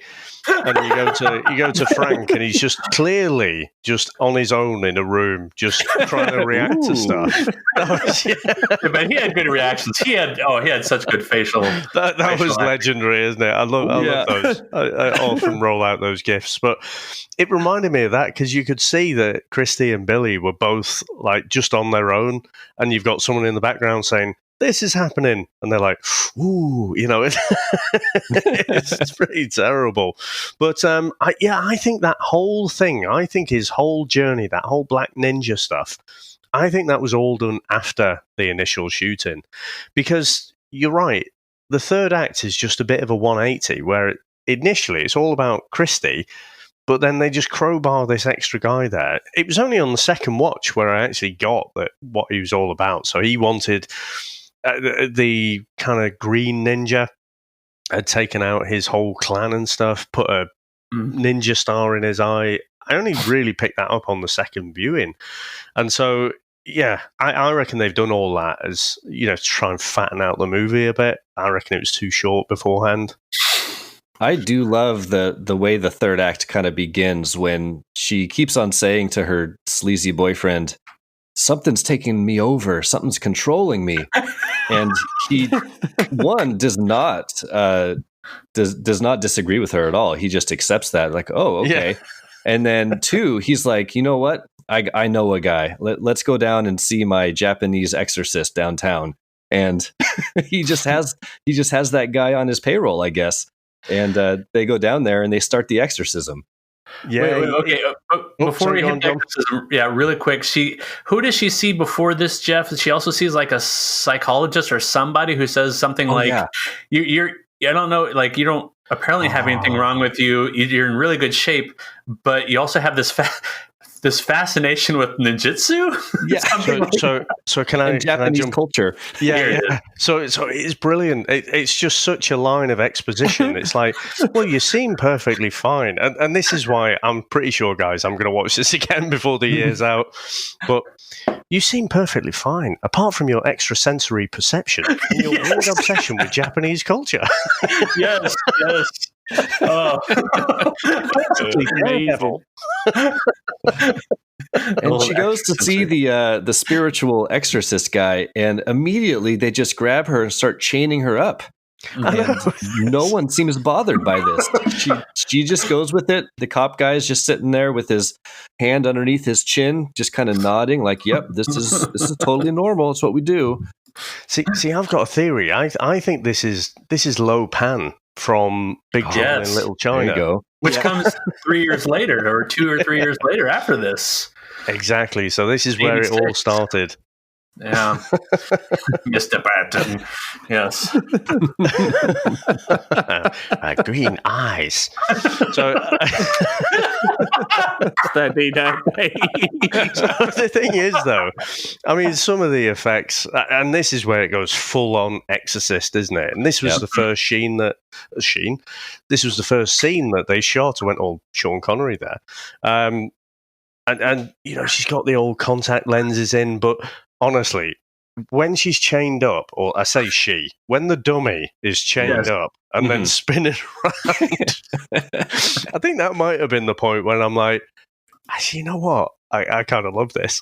And you go to Frank, and he's just clearly just on his own in a room, just trying to react to stuff. But he had good reactions. He had such good facial. That was legendary, isn't it? I love those. I often roll out those gifs, but it reminded me of that because you could see that Christy and Billy were both like just on their own, and you've got someone in the background saying, this is happening, and they're like, ooh, you know, it's pretty terrible. But I think that whole thing, his whole journey, that whole Black Ninja stuff, I think that was all done after the initial shooting, because you're right, the third act is just a bit of a 180, where initially it's all about Christy, but then they just crowbar this extra guy there. It was only on the second watch where I actually got what he was all about. So he wanted... the kind of green ninja had taken out his whole clan and stuff, put a ninja star in his eye. I only really picked that up on the second viewing. And so, yeah, I reckon they've done all that as, you know, to try and fatten out the movie a bit. I reckon it was too short beforehand. I do love the way the third act kind of begins when she keeps on saying to her sleazy boyfriend, something's taking me over, something's controlling me. And he, one, does not disagree with her at all. He just accepts that, like, oh, okay. Yeah. And then two, he's like, you know what? I know a guy. Let's go down and see my Japanese exorcist downtown. And he just has that guy on his payroll, I guess. And they go down there and they start the exorcism. Yeah. Okay. Before we hit exorcism, really quick. Who does she see before this, Jeff? She also sees like a psychologist or somebody who says something you're I don't know, like you don't apparently have anything wrong with you. You're in really good shape, but you also have this fascination with ninjutsu. Yeah. So can I Japanese jump? Culture? Yeah. So it's brilliant. It's just such a line of exposition. It's like, well, you seem perfectly fine, and this is why I'm pretty sure, guys, I'm going to watch this again before the year's out. But you seem perfectly fine, apart from your extrasensory perception and your weird obsession with Japanese culture. Yes. Oh. And she goes to see the spiritual exorcist guy, and immediately they just grab her and start chaining her up. And no one seems bothered by this. She just goes with it. The cop guy is just sitting there with his hand underneath his chin, just kind of nodding, like, "Yep, this is totally normal. It's what we do." See, I've got a theory. I think this is Lo Pan from Big Trouble in Little China. There you go. Which comes 3 years later, or 2 or 3 years later after this. Exactly. So this is where it all started. Yeah. Mr. Barton. Yes. Green eyes. So, steady now. So the thing is, though, I mean, some of the effects, and this is where it goes full on Exorcist, isn't it? And this was the first this was the first scene that they shot. I went all Sean Connery there. And you know, she's got the old contact lenses in, but honestly, when she's chained up, or I say when the dummy is chained up and then spinning around, I think that might have been the point when I'm like, Actually, you know what? I kind of love this.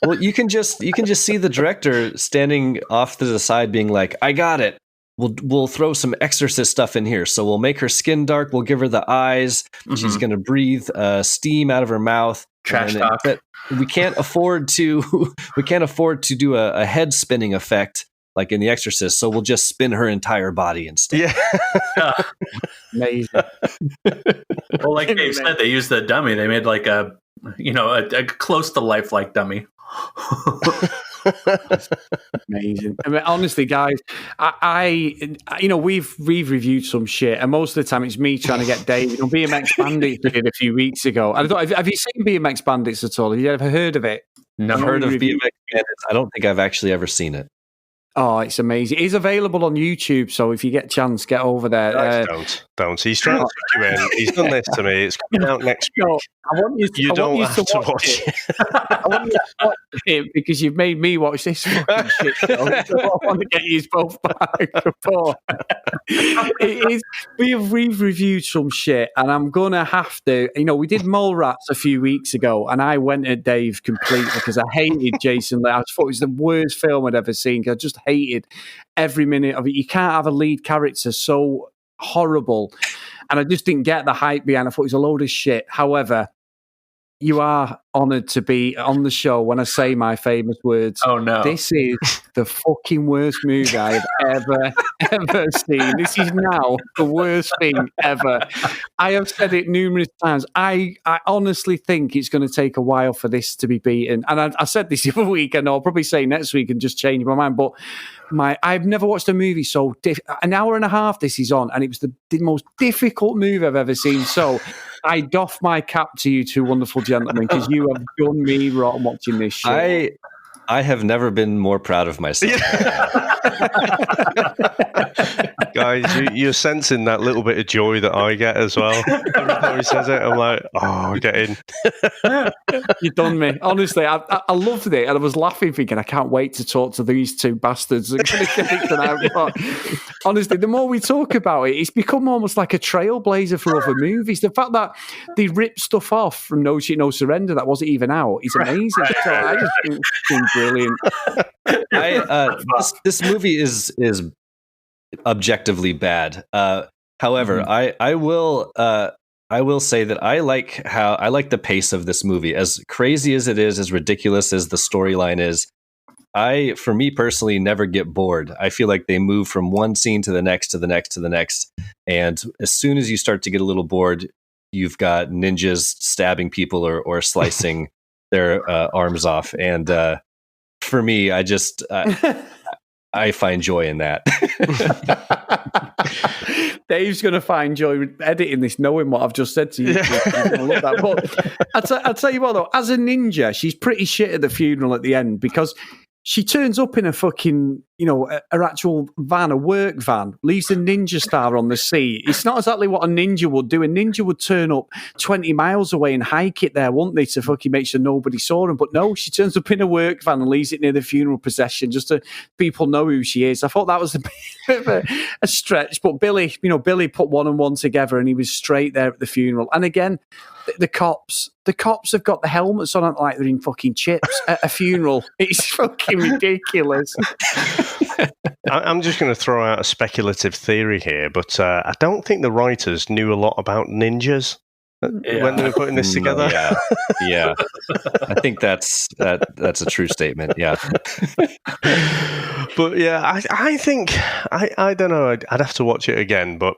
Well, you can just see the director standing off to the side, being like, "I got it. We'll throw some Exorcist stuff in here. So we'll make her skin dark. We'll give her the eyes. She's going to breathe steam out of her mouth. Trash talk. We can't afford to do a head spinning effect like in The Exorcist. So we'll just spin her entire body instead." Yeah. Amazing. Well, like Dave said, they used the dummy. They made like a close to lifelike dummy. Amazing. I mean, honestly, guys, I we've reviewed some shit, and most of the time it's me trying to get Dave. BMX Bandits we did a few weeks ago. I thought, have you seen BMX Bandits at all? Have you ever heard of it? No, I've heard of BMX Bandits. I don't think I've actually ever seen it. Oh, it's amazing. It's available on YouTube, so if you get a chance, get over there. Don't. He's trying to trick you in. He's done this to me. It's coming out next week. No, I want you don't have to watch it. I want you to watch it because you've made me watch this fucking shit show. So I want to get you both back. It is. We've reviewed some shit, and I'm gonna have to. We did Mole Rats a few weeks ago, and I went at Dave completely because I hated Jason Lee. I thought it was the worst film I'd ever seen. I just hated every minute of it. You can't have a lead character so horrible, and I just didn't get the hype behind. I thought it was a load of shit. However, you are honoured to be on the show when I say my famous words. Oh no! This is the fucking worst movie I've ever seen. This is now the worst thing ever. I have said it numerous times. I honestly think it's going to take a while for this to be beaten. And I said this the other week, and I'll probably say next week and just change my mind. But I've never watched a movie so an hour and a half this is on, and it was the most difficult movie I've ever seen. So I doff my cap to you two wonderful gentlemen because you have done me rotten watching this shit. I have never been more proud of myself. Guys, you're sensing that little bit of joy that I get as well. Every time he says it, I'm like, oh, get in. You've done me. Honestly, I loved it. And I was laughing, thinking, I can't wait to talk to these two bastards. They're going to get it tonight. But honestly, the more we talk about it, it's become almost like a trailblazer for other movies. The fact that they ripped stuff off from No Shit, No Surrender that wasn't even out is amazing. So I just think it's been brilliant. This movie is objectively bad. However, I will say that I like the pace of this movie. As crazy as it is, as ridiculous as the storyline is, for me personally, never get bored. I feel like they move from one scene to the next, to the next, to the next. And as soon as you start to get a little bored, you've got ninjas stabbing people or slicing their arms off. And for me, I find joy in that. Dave's going to find joy editing this, knowing what I've just said to you. Yeah. But I'll tell you what, though, as a ninja, she's pretty shit at the funeral at the end because she turns up in a fucking, her actual van, a work van, leaves the ninja star on the seat. It's not exactly what a ninja would do. A ninja would turn up 20 miles away and hike it there, wouldn't they, to fucking make sure nobody saw him. But no, she turns up in a work van and leaves it near the funeral procession just so people know who she is. I thought that was a bit of a stretch. But Billy put one and one together and he was straight there at the funeral. And again, the cops have got the helmets on like they're in fucking chips at a funeral. It's fucking ridiculous. I'm just going to throw out a speculative theory here, but I don't think the writers knew a lot about ninjas when they were putting this together. Yeah. I think that's a true statement. Yeah. But yeah, I think I don't know. I'd have to watch it again, but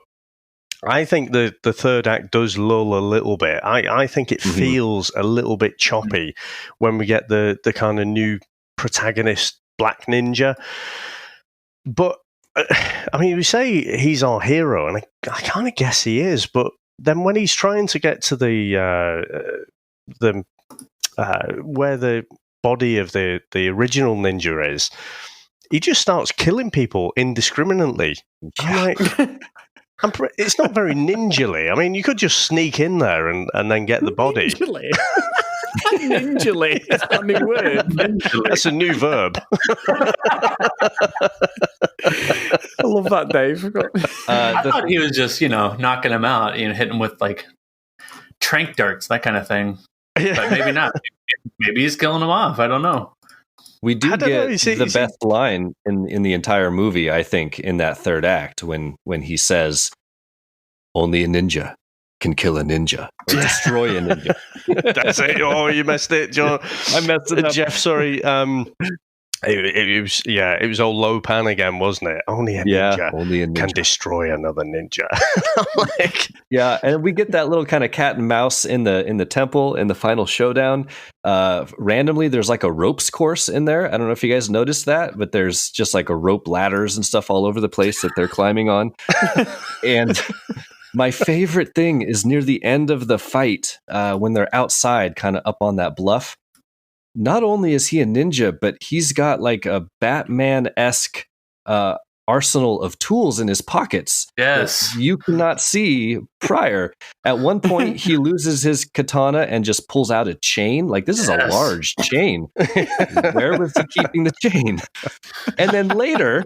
I think the third act does lull a little bit. I think it feels a little bit choppy when we get the kind of new protagonist, Black Ninja. But, I mean, we say he's our hero, and I kind of guess he is, but then when he's trying to get to where the body of the original ninja is, he just starts killing people indiscriminately. I'm like... it's not very ninja-ly. I mean, you could just sneak in there and then get the body. Ninja-ly? Ninja-ly? Is that a new word? Ninja-ly. That's a new verb. I love that, Dave. I thought he was just, knocking him out, hitting him with like trank darts, that kind of thing. Yeah. But maybe not. Maybe he's killing them off. I don't know. We do I don't know, get the best line in the entire movie, I think, in that third act when he says, "Only a ninja can kill a ninja or destroy a ninja." That's it. Oh, you messed it, John. I messed it up. Jeff, sorry. It was old Lopan again, wasn't it? Only a ninja can destroy another ninja. Yeah, and we get that little kind of cat and mouse in the temple in the final showdown. Randomly, there's like a ropes course in there. I don't know if you guys noticed that, but there's just like a rope ladders and stuff all over the place that they're climbing on. And my favorite thing is near the end of the fight when they're outside, kind of up on that bluff. Not only is he a ninja, but he's got like a Batman-esque arsenal of tools in his pockets. Yes. That you cannot see prior. At one point, he loses his katana and just pulls out a chain. Like, this is a large chain. Where was he keeping the chain? And then later,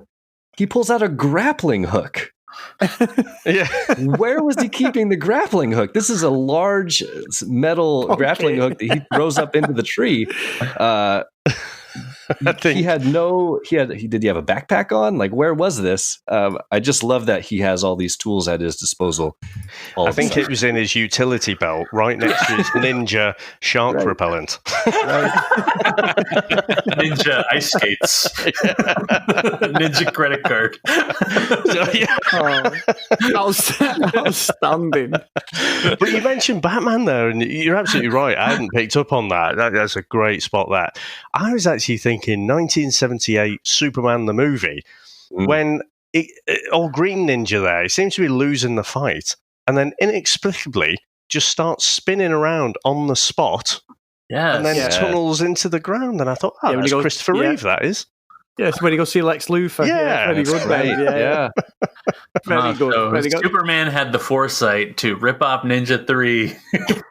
he pulls out a grappling hook. Yeah. Where was he keeping the grappling hook? This is a large metal grappling hook that he throws up into the tree. Did he have a backpack on? Like, where was this? I just love that he has all these tools at his disposal. I think it was in his utility belt, right next to his ninja shark repellent. Ninja ice skates. Ninja credit card. Outstanding. But you mentioned Batman there, and you're absolutely right. I hadn't picked up on that. That's a great spot there. I was actually thinking 1978 Superman the movie, when old Green Ninja there, he seems to be losing the fight, and then inexplicably just starts spinning around on the spot, and then tunnels into the ground. And I thought, that's Christopher Reeve, that is. Yes, when you go see Lex Luthor. Yeah, very good. Right. Yeah. Very good. So Very good. Superman had the foresight to rip off Ninja 3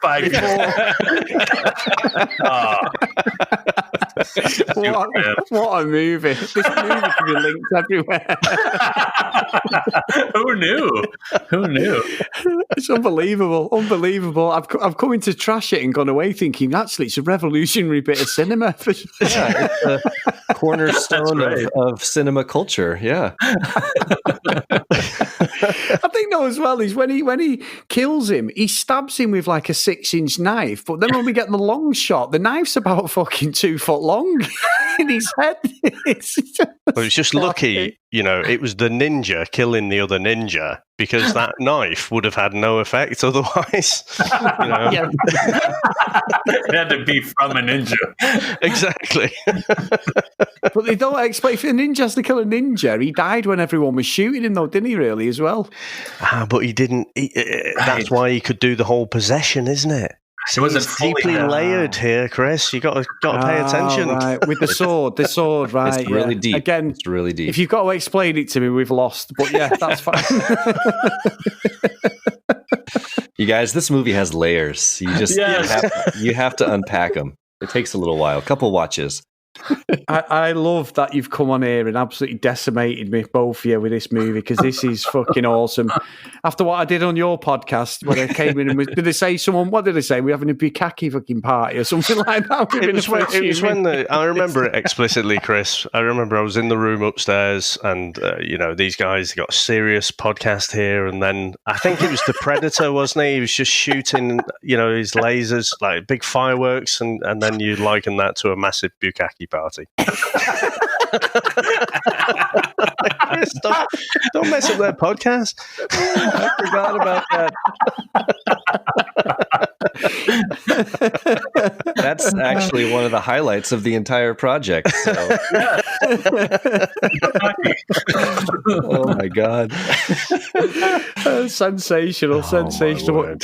5 What a movie. This movie can be linked everywhere. Who knew? It's unbelievable. I've come in to trash it and gone away thinking, actually, it's a revolutionary bit of cinema. Yeah, it's a cornerstone of cinema culture. Yeah. I think though as well is when he kills him, he stabs him with like a 6-inch knife, but then when we get the long shot, the knife's about fucking 2 foot long in his head. It's just lucky, it was the ninja killing the other ninja, because that knife would have had no effect otherwise. It had to be from a ninja. Exactly. But they don't explain, if a ninja has to kill a ninja, he died when everyone was shooting him though, didn't he really, as well? But he didn't. That's why he could do the whole possession, isn't it? So it's deeply layered here, Chris. You got to pay attention. Right. With the sword, right? It's really deep. Again, it's really deep. If you've got to explain it to me, we've lost. But yeah, that's fine. You guys, this movie has layers. You just you have to unpack them. It takes a little while, a couple watches. I love that you've come on here and absolutely decimated me, both of you, with this movie, because this is fucking awesome. After what I did on your podcast, when I came in and what did they say? We're having a bukkake fucking party or something like that? It was when I remember it explicitly, Chris. I remember I was in the room upstairs and, these guys got a serious podcast here. And then I think it was the Predator, wasn't he? He was just shooting, his lasers, like big fireworks. And then you liken that to a massive bukkake party. Chris, don't mess up their podcast. I forgot about that. That's actually one of the highlights of the entire project. So. Oh my god! Sensational.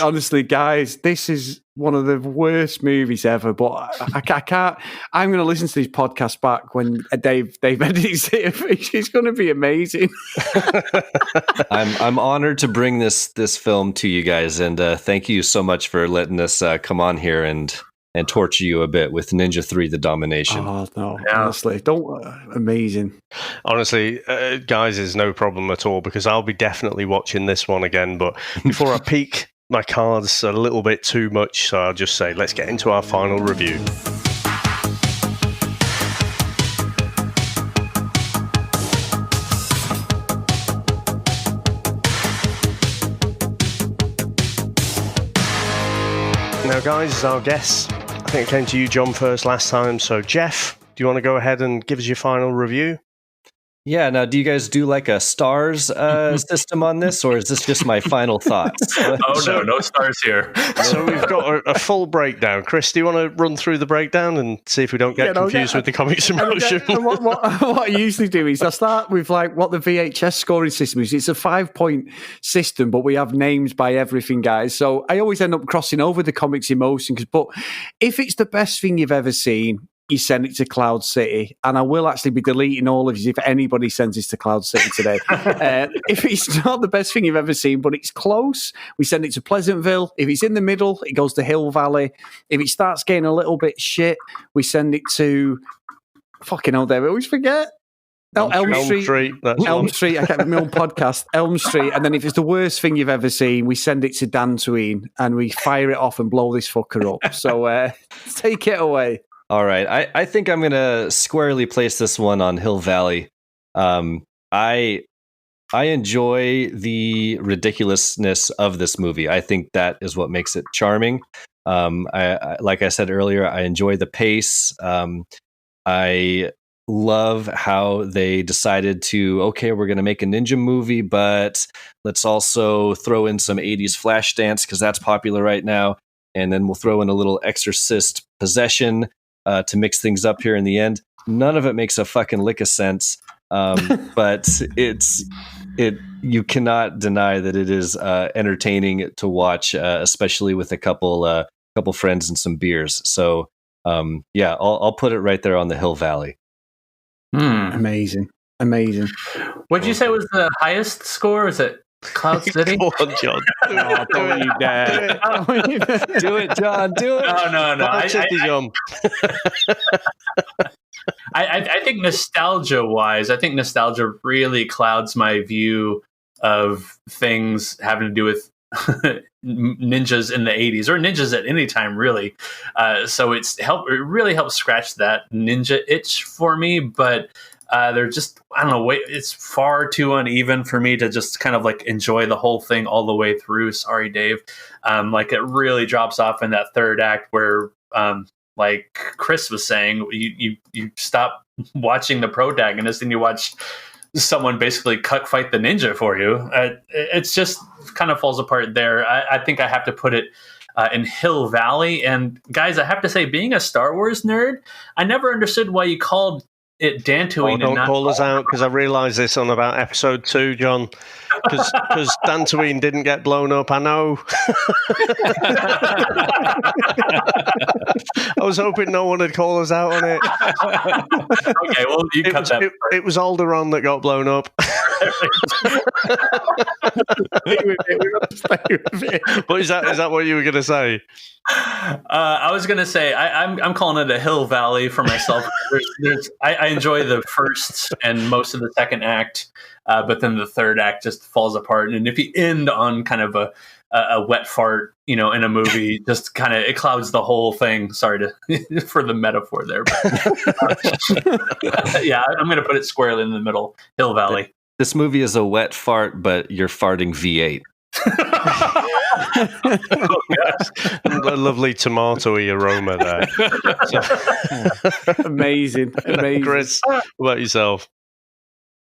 Honestly, guys, this is one of the worst movies ever, but I can't. I'm going to listen to this podcast back when Dave edits it. It's going to be amazing. I'm honored to bring this film to you guys, and thank you so much for letting us come on here and torture you a bit with Ninja 3: The Domination. Oh no, honestly, amazing. Honestly, guys, is no problem at all, because I'll be definitely watching this one again. But before I peek my cards a little bit too much, so I'll just say let's get into our final review. Now, guys, our guests, I think it came to you, John, first last time. So, Jeff, do you want to go ahead and give us your final review? Yeah, now, do you guys do like a stars system on this, or is this just my final thoughts? No stars here. So we've got a full breakdown. Chris, do you want to run through the breakdown and see if we don't get confused with the Comics in Motion? What I usually do is I start with like what the VHS scoring system is. It's a 5-point system, but we have names by everything, guys. So I always end up crossing over the Comics in Motion. But if it's the best thing you've ever seen, you send it to Cloud City, and I will actually be deleting all of you if anybody sends this to Cloud City today. If it's not the best thing you've ever seen, but it's close, we send it to Pleasantville. If it's in the middle, it goes to Hill Valley. If it starts getting a little bit shit, we send it to fucking hell, David, I always forget. Elm Street. Elm Street. I can't remember my own podcast. Elm Street. And then if it's the worst thing you've ever seen, we send it to Dantooine and we fire it off and blow this fucker up. So take it away. All right. I think I'm going to squarely place this one on Hill Valley. I enjoy the ridiculousness of this movie. I think that is what makes it charming. I like I said earlier, I enjoy the pace. I love how they decided to, okay, we're going to make a ninja movie, but let's also throw in some 80s Flashdance because that's popular right now. And then we'll throw in a little Exorcist possession to mix things up here in the end. None of it makes a fucking lick of sense, but you cannot deny that it is entertaining to watch, especially with a couple friends and some beers. So yeah, I'll put it right there on the Hill Valley. Amazing. What'd you say was the highest score? Is it Cloud City? Go on, John. Don't you dare. Do it, John. Do it. No. I think nostalgia-wise, nostalgia really clouds my view of things having to do with ninjas in the 80s or ninjas at any time, really. So it really helps scratch that ninja itch for me, but they're just, I don't know, it's far too uneven for me to just kind of like enjoy the whole thing all the way through. Sorry, Dave. Like it really drops off in that third act where, like Chris was saying, you stop watching the protagonist and you watch someone basically fight the ninja for you. It's just kind of falls apart there. I think I have to put it in Hill Valley. And guys, I have to say, being a Star Wars nerd, I never understood why you called it Dantooine. Don't call us out, because I realised this on about episode 2, John. Because Dantooine didn't get blown up. I know. I was hoping no one would call us out on it. Okay, well, you cut that. It was Alderaan that got blown up. But is that what you were going to say? I was going to say I'm calling it a Hill Valley for myself. I enjoy the first and most of the second act, but then the third act just falls apart. And if you end on kind of a wet fart, in a movie, just kind of it clouds the whole thing. Sorry for the metaphor there, but yeah, I'm going to put it squarely in the middle, Hill Valley. This movie is a wet fart, but you're farting V8. Oh, gosh. A lovely tomatoey aroma there. Amazing. Chris, what about yourself?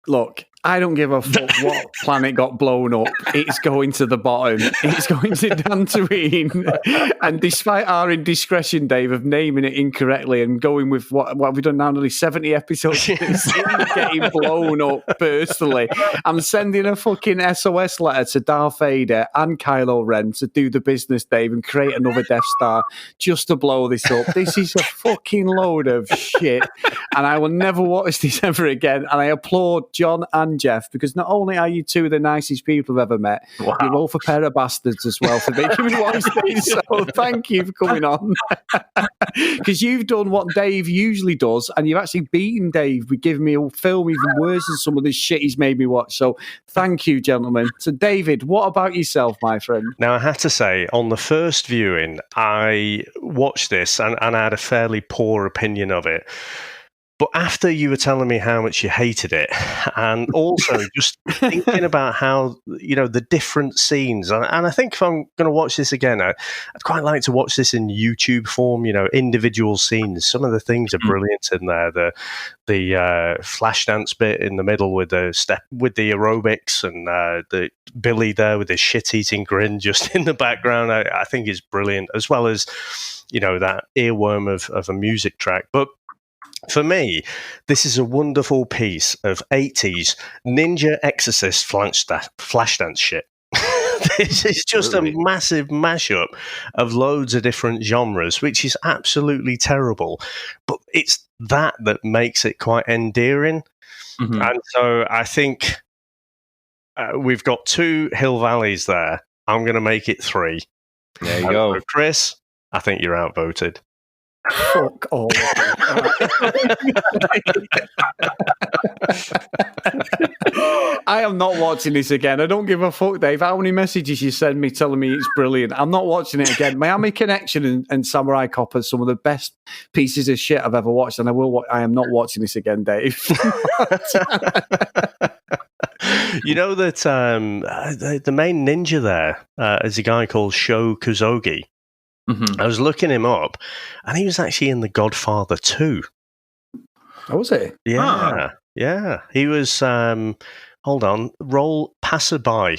Look, I don't give a fuck what planet got blown up. It's going to the bottom. It's going to Dantooine. And despite our indiscretion, Dave, of naming it incorrectly and going with what we've done now, nearly 70 episodes, it's getting blown up personally. I'm sending a fucking SOS letter to Darth Vader and Kylo Ren to do the business, Dave, and create another Death Star just to blow this up. This is a fucking load of shit. And I will never watch this ever again. And I applaud John and and Jeff, because not only are you two of the nicest people I've ever met, Wow. you're both a pair of bastards as well for making me watch this. So thank you for coming on. Because you've done what Dave usually does, and you've actually beaten Dave with giving me a film even worse than some of the shit he's made me watch. So thank you, gentlemen. So David, what about yourself, my friend? Now, I have to say, on the first viewing, I watched this and I had a fairly poor opinion of it. But after you were telling me how much you hated it, and also just thinking about how, the different scenes, and I think if I'm going to watch this again, I'd quite like to watch this in YouTube form, individual scenes. Some of the things are brilliant in there. The flash dance bit in the middle with the aerobics, and the Billy there with his shit-eating grin just in the background, I think is brilliant, as well as, that earworm of a music track. But for me, this is a wonderful piece of 80s ninja exorcist flash dance shit. This is just a massive mashup of loads of different genres, which is absolutely terrible. But it's that makes it quite endearing. Mm-hmm. And so I think we've got 2 Hill Valleys there. I'm going to make it 3. There you go. So Chris, I think you're outvoted. Fuck all. I am not watching this again. I don't give a fuck, Dave. How many messages you send me telling me it's brilliant? I'm not watching it again. Miami Connection and Samurai Cop are some of the best pieces of shit I've ever watched, and I am not watching this again, Dave. You know that the main ninja there is a guy called Sho Kuzogi. Mm-hmm. I was looking him up, and he was actually in The Godfather 2. Oh, was he? Yeah, yeah. He was, hold on, role passerby. I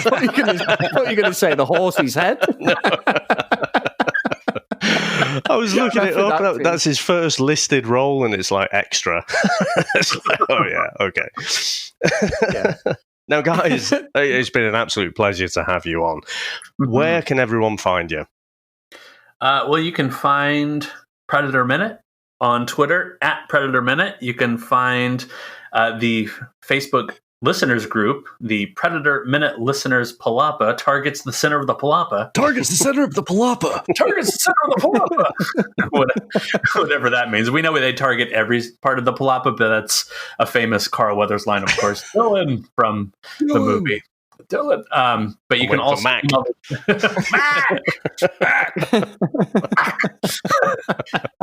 thought you were going to say the horse's head. No. I was looking it up, and that's his first listed role, and it's like extra. It's like, oh, yeah, okay. Yeah. Now, guys, it's been an absolute pleasure to have you on. Mm-hmm. Where can everyone find you? Well, you can find Predator Minute on Twitter at Predator Minute. You can find the Facebook listeners group, the Predator Minute Listeners Palapa, targets the center of the Palapa. Targets the center of the Palapa. Targets the center of the Palapa. Whatever that means. We know they target every part of the Palapa, but that's a famous Carl Weathers line, of course. Dylan from the movie. Dylan. But you can also Mac.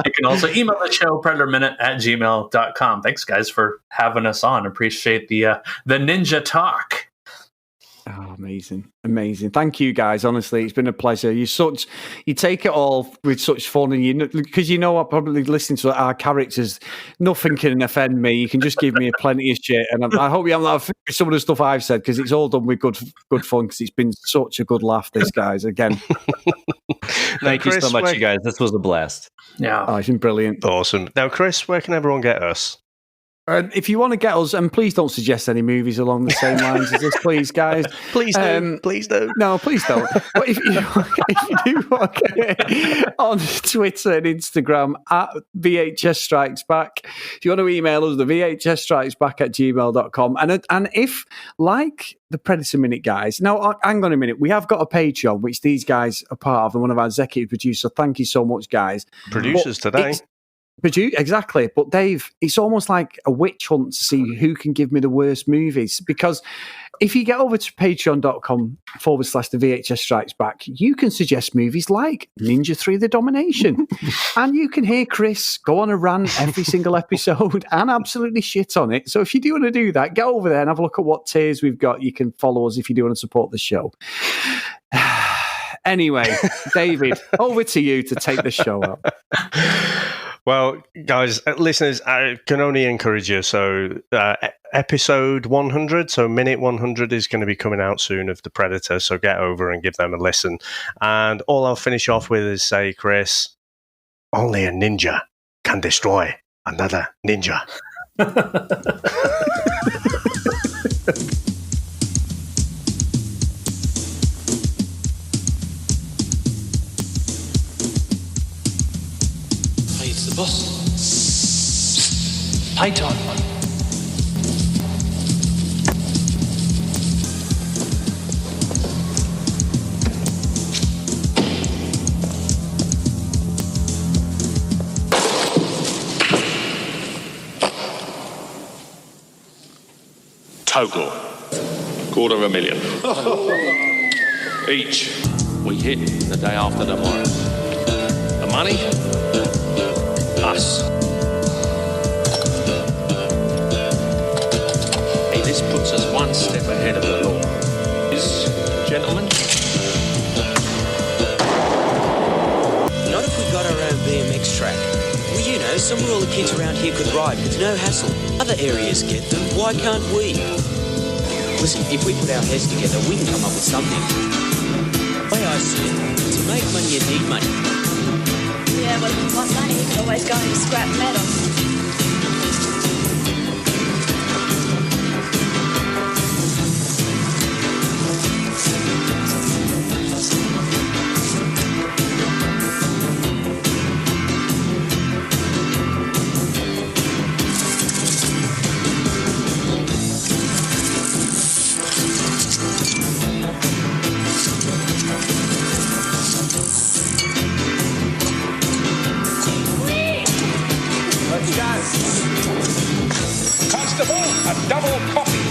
You can also email the show predatorminute@gmail.com. Thanks, guys, for having us on. Appreciate the ninja talk. Oh, amazing. Thank you, guys. Honestly, it's been a pleasure. You take it all with such fun, and because I probably listen to our characters, nothing can offend me. You can just give me plenty of shit, and I hope you haven't offended some of the stuff I've said, because it's all done with good fun. Because it's been such a good laugh, this, guys. Again, thank you so much, you guys. This was a blast. Yeah, it's been brilliant. Awesome. Now, Chris, where can everyone get us? If you want to get us, and please don't suggest any movies along the same lines as this, please, guys. Please don't. Please don't. No, please don't. But if you do want to get on Twitter and Instagram at VHS Strikes Back, if you want to email us, the VHSstrikesback@gmail.com. And if, like the Predator Minute guys, now, hang on a minute, we have got a Patreon, which these guys are part of, and one of our executive producers. So thank you so much, guys. Producers today. Exactly. But Dave, it's almost like a witch hunt to see who can give me the worst movies. Because if you get over to patreon.com/the VHS Strikes Back, you can suggest movies like Ninja 3 The Domination. And you can hear Chris go on a rant every single episode and absolutely shit on it. So if you do want to do that, get over there and have a look at what tiers we've got. You can follow us if you do want to support the show. Anyway, David, over to you to take the show up. Well, guys, listeners, I can only encourage you. So episode 100, so minute 100 is going to be coming out soon of The Predator. So get over and give them a listen. And all I'll finish off with is say, Chris, only a ninja can destroy another ninja. Boss. Python. Total, $250,000. Each, we hit the day after tomorrow. The money? Us. Hey, this puts us one step ahead of the law. This, gentlemen? Not if we got our own BMX track. Well, you know, somewhere all the kids around here could ride with no hassle. Other areas get them, why can't we? Listen, if we put our heads together, we can come up with something. The way I see it, to make money, you need money. Yeah, well, if you want money, you can always go into scrap metal. Constable, a double copy.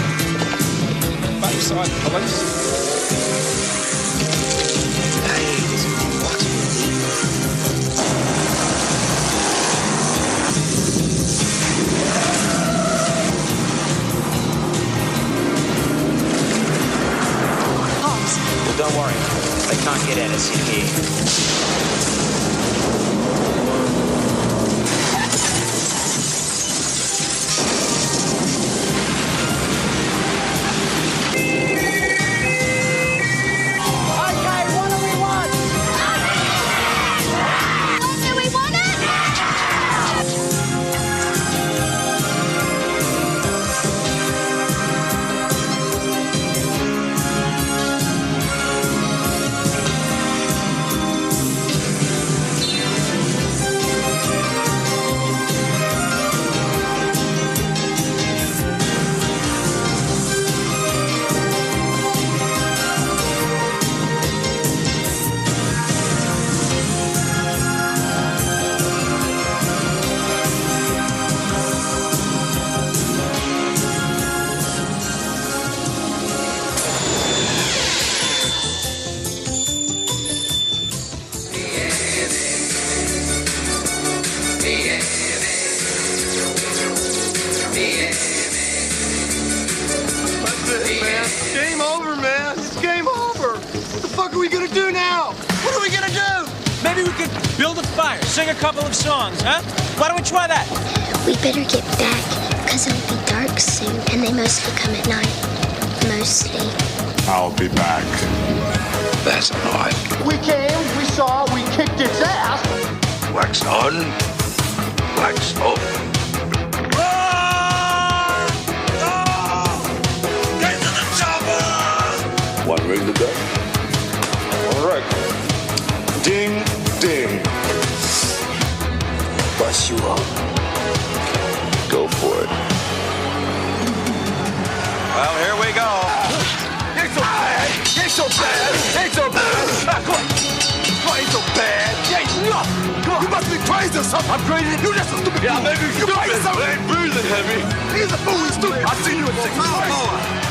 Bayside Police. Hey, there's a box Holmes. Well, don't worry. They can't get at us in here. Game over, man. It's game over. What the fuck are we gonna do now? What are we gonna do? Maybe we could build a fire, sing a couple of songs, huh? Why don't we try that? We better get back, because it'll be dark soon, and they mostly come at night. Mostly. I'll be back. That's not. We came, we saw, we kicked its ass. Wax on, wax off. Get to the chopper! One ring to go. All right. Ding, ding. Bust you up. Go for it. Well, here we go. Ain't so bad. Ain't so bad. Ain't so bad. Come on. Ain't so bad. Ain't nothing. Come on. You must be crazy or something. I'm crazy. You just a stupid fool. Yeah, maybe you crazy. I ain't breathing heavy. He's a fool. He's stupid. I'll see you in 6 months.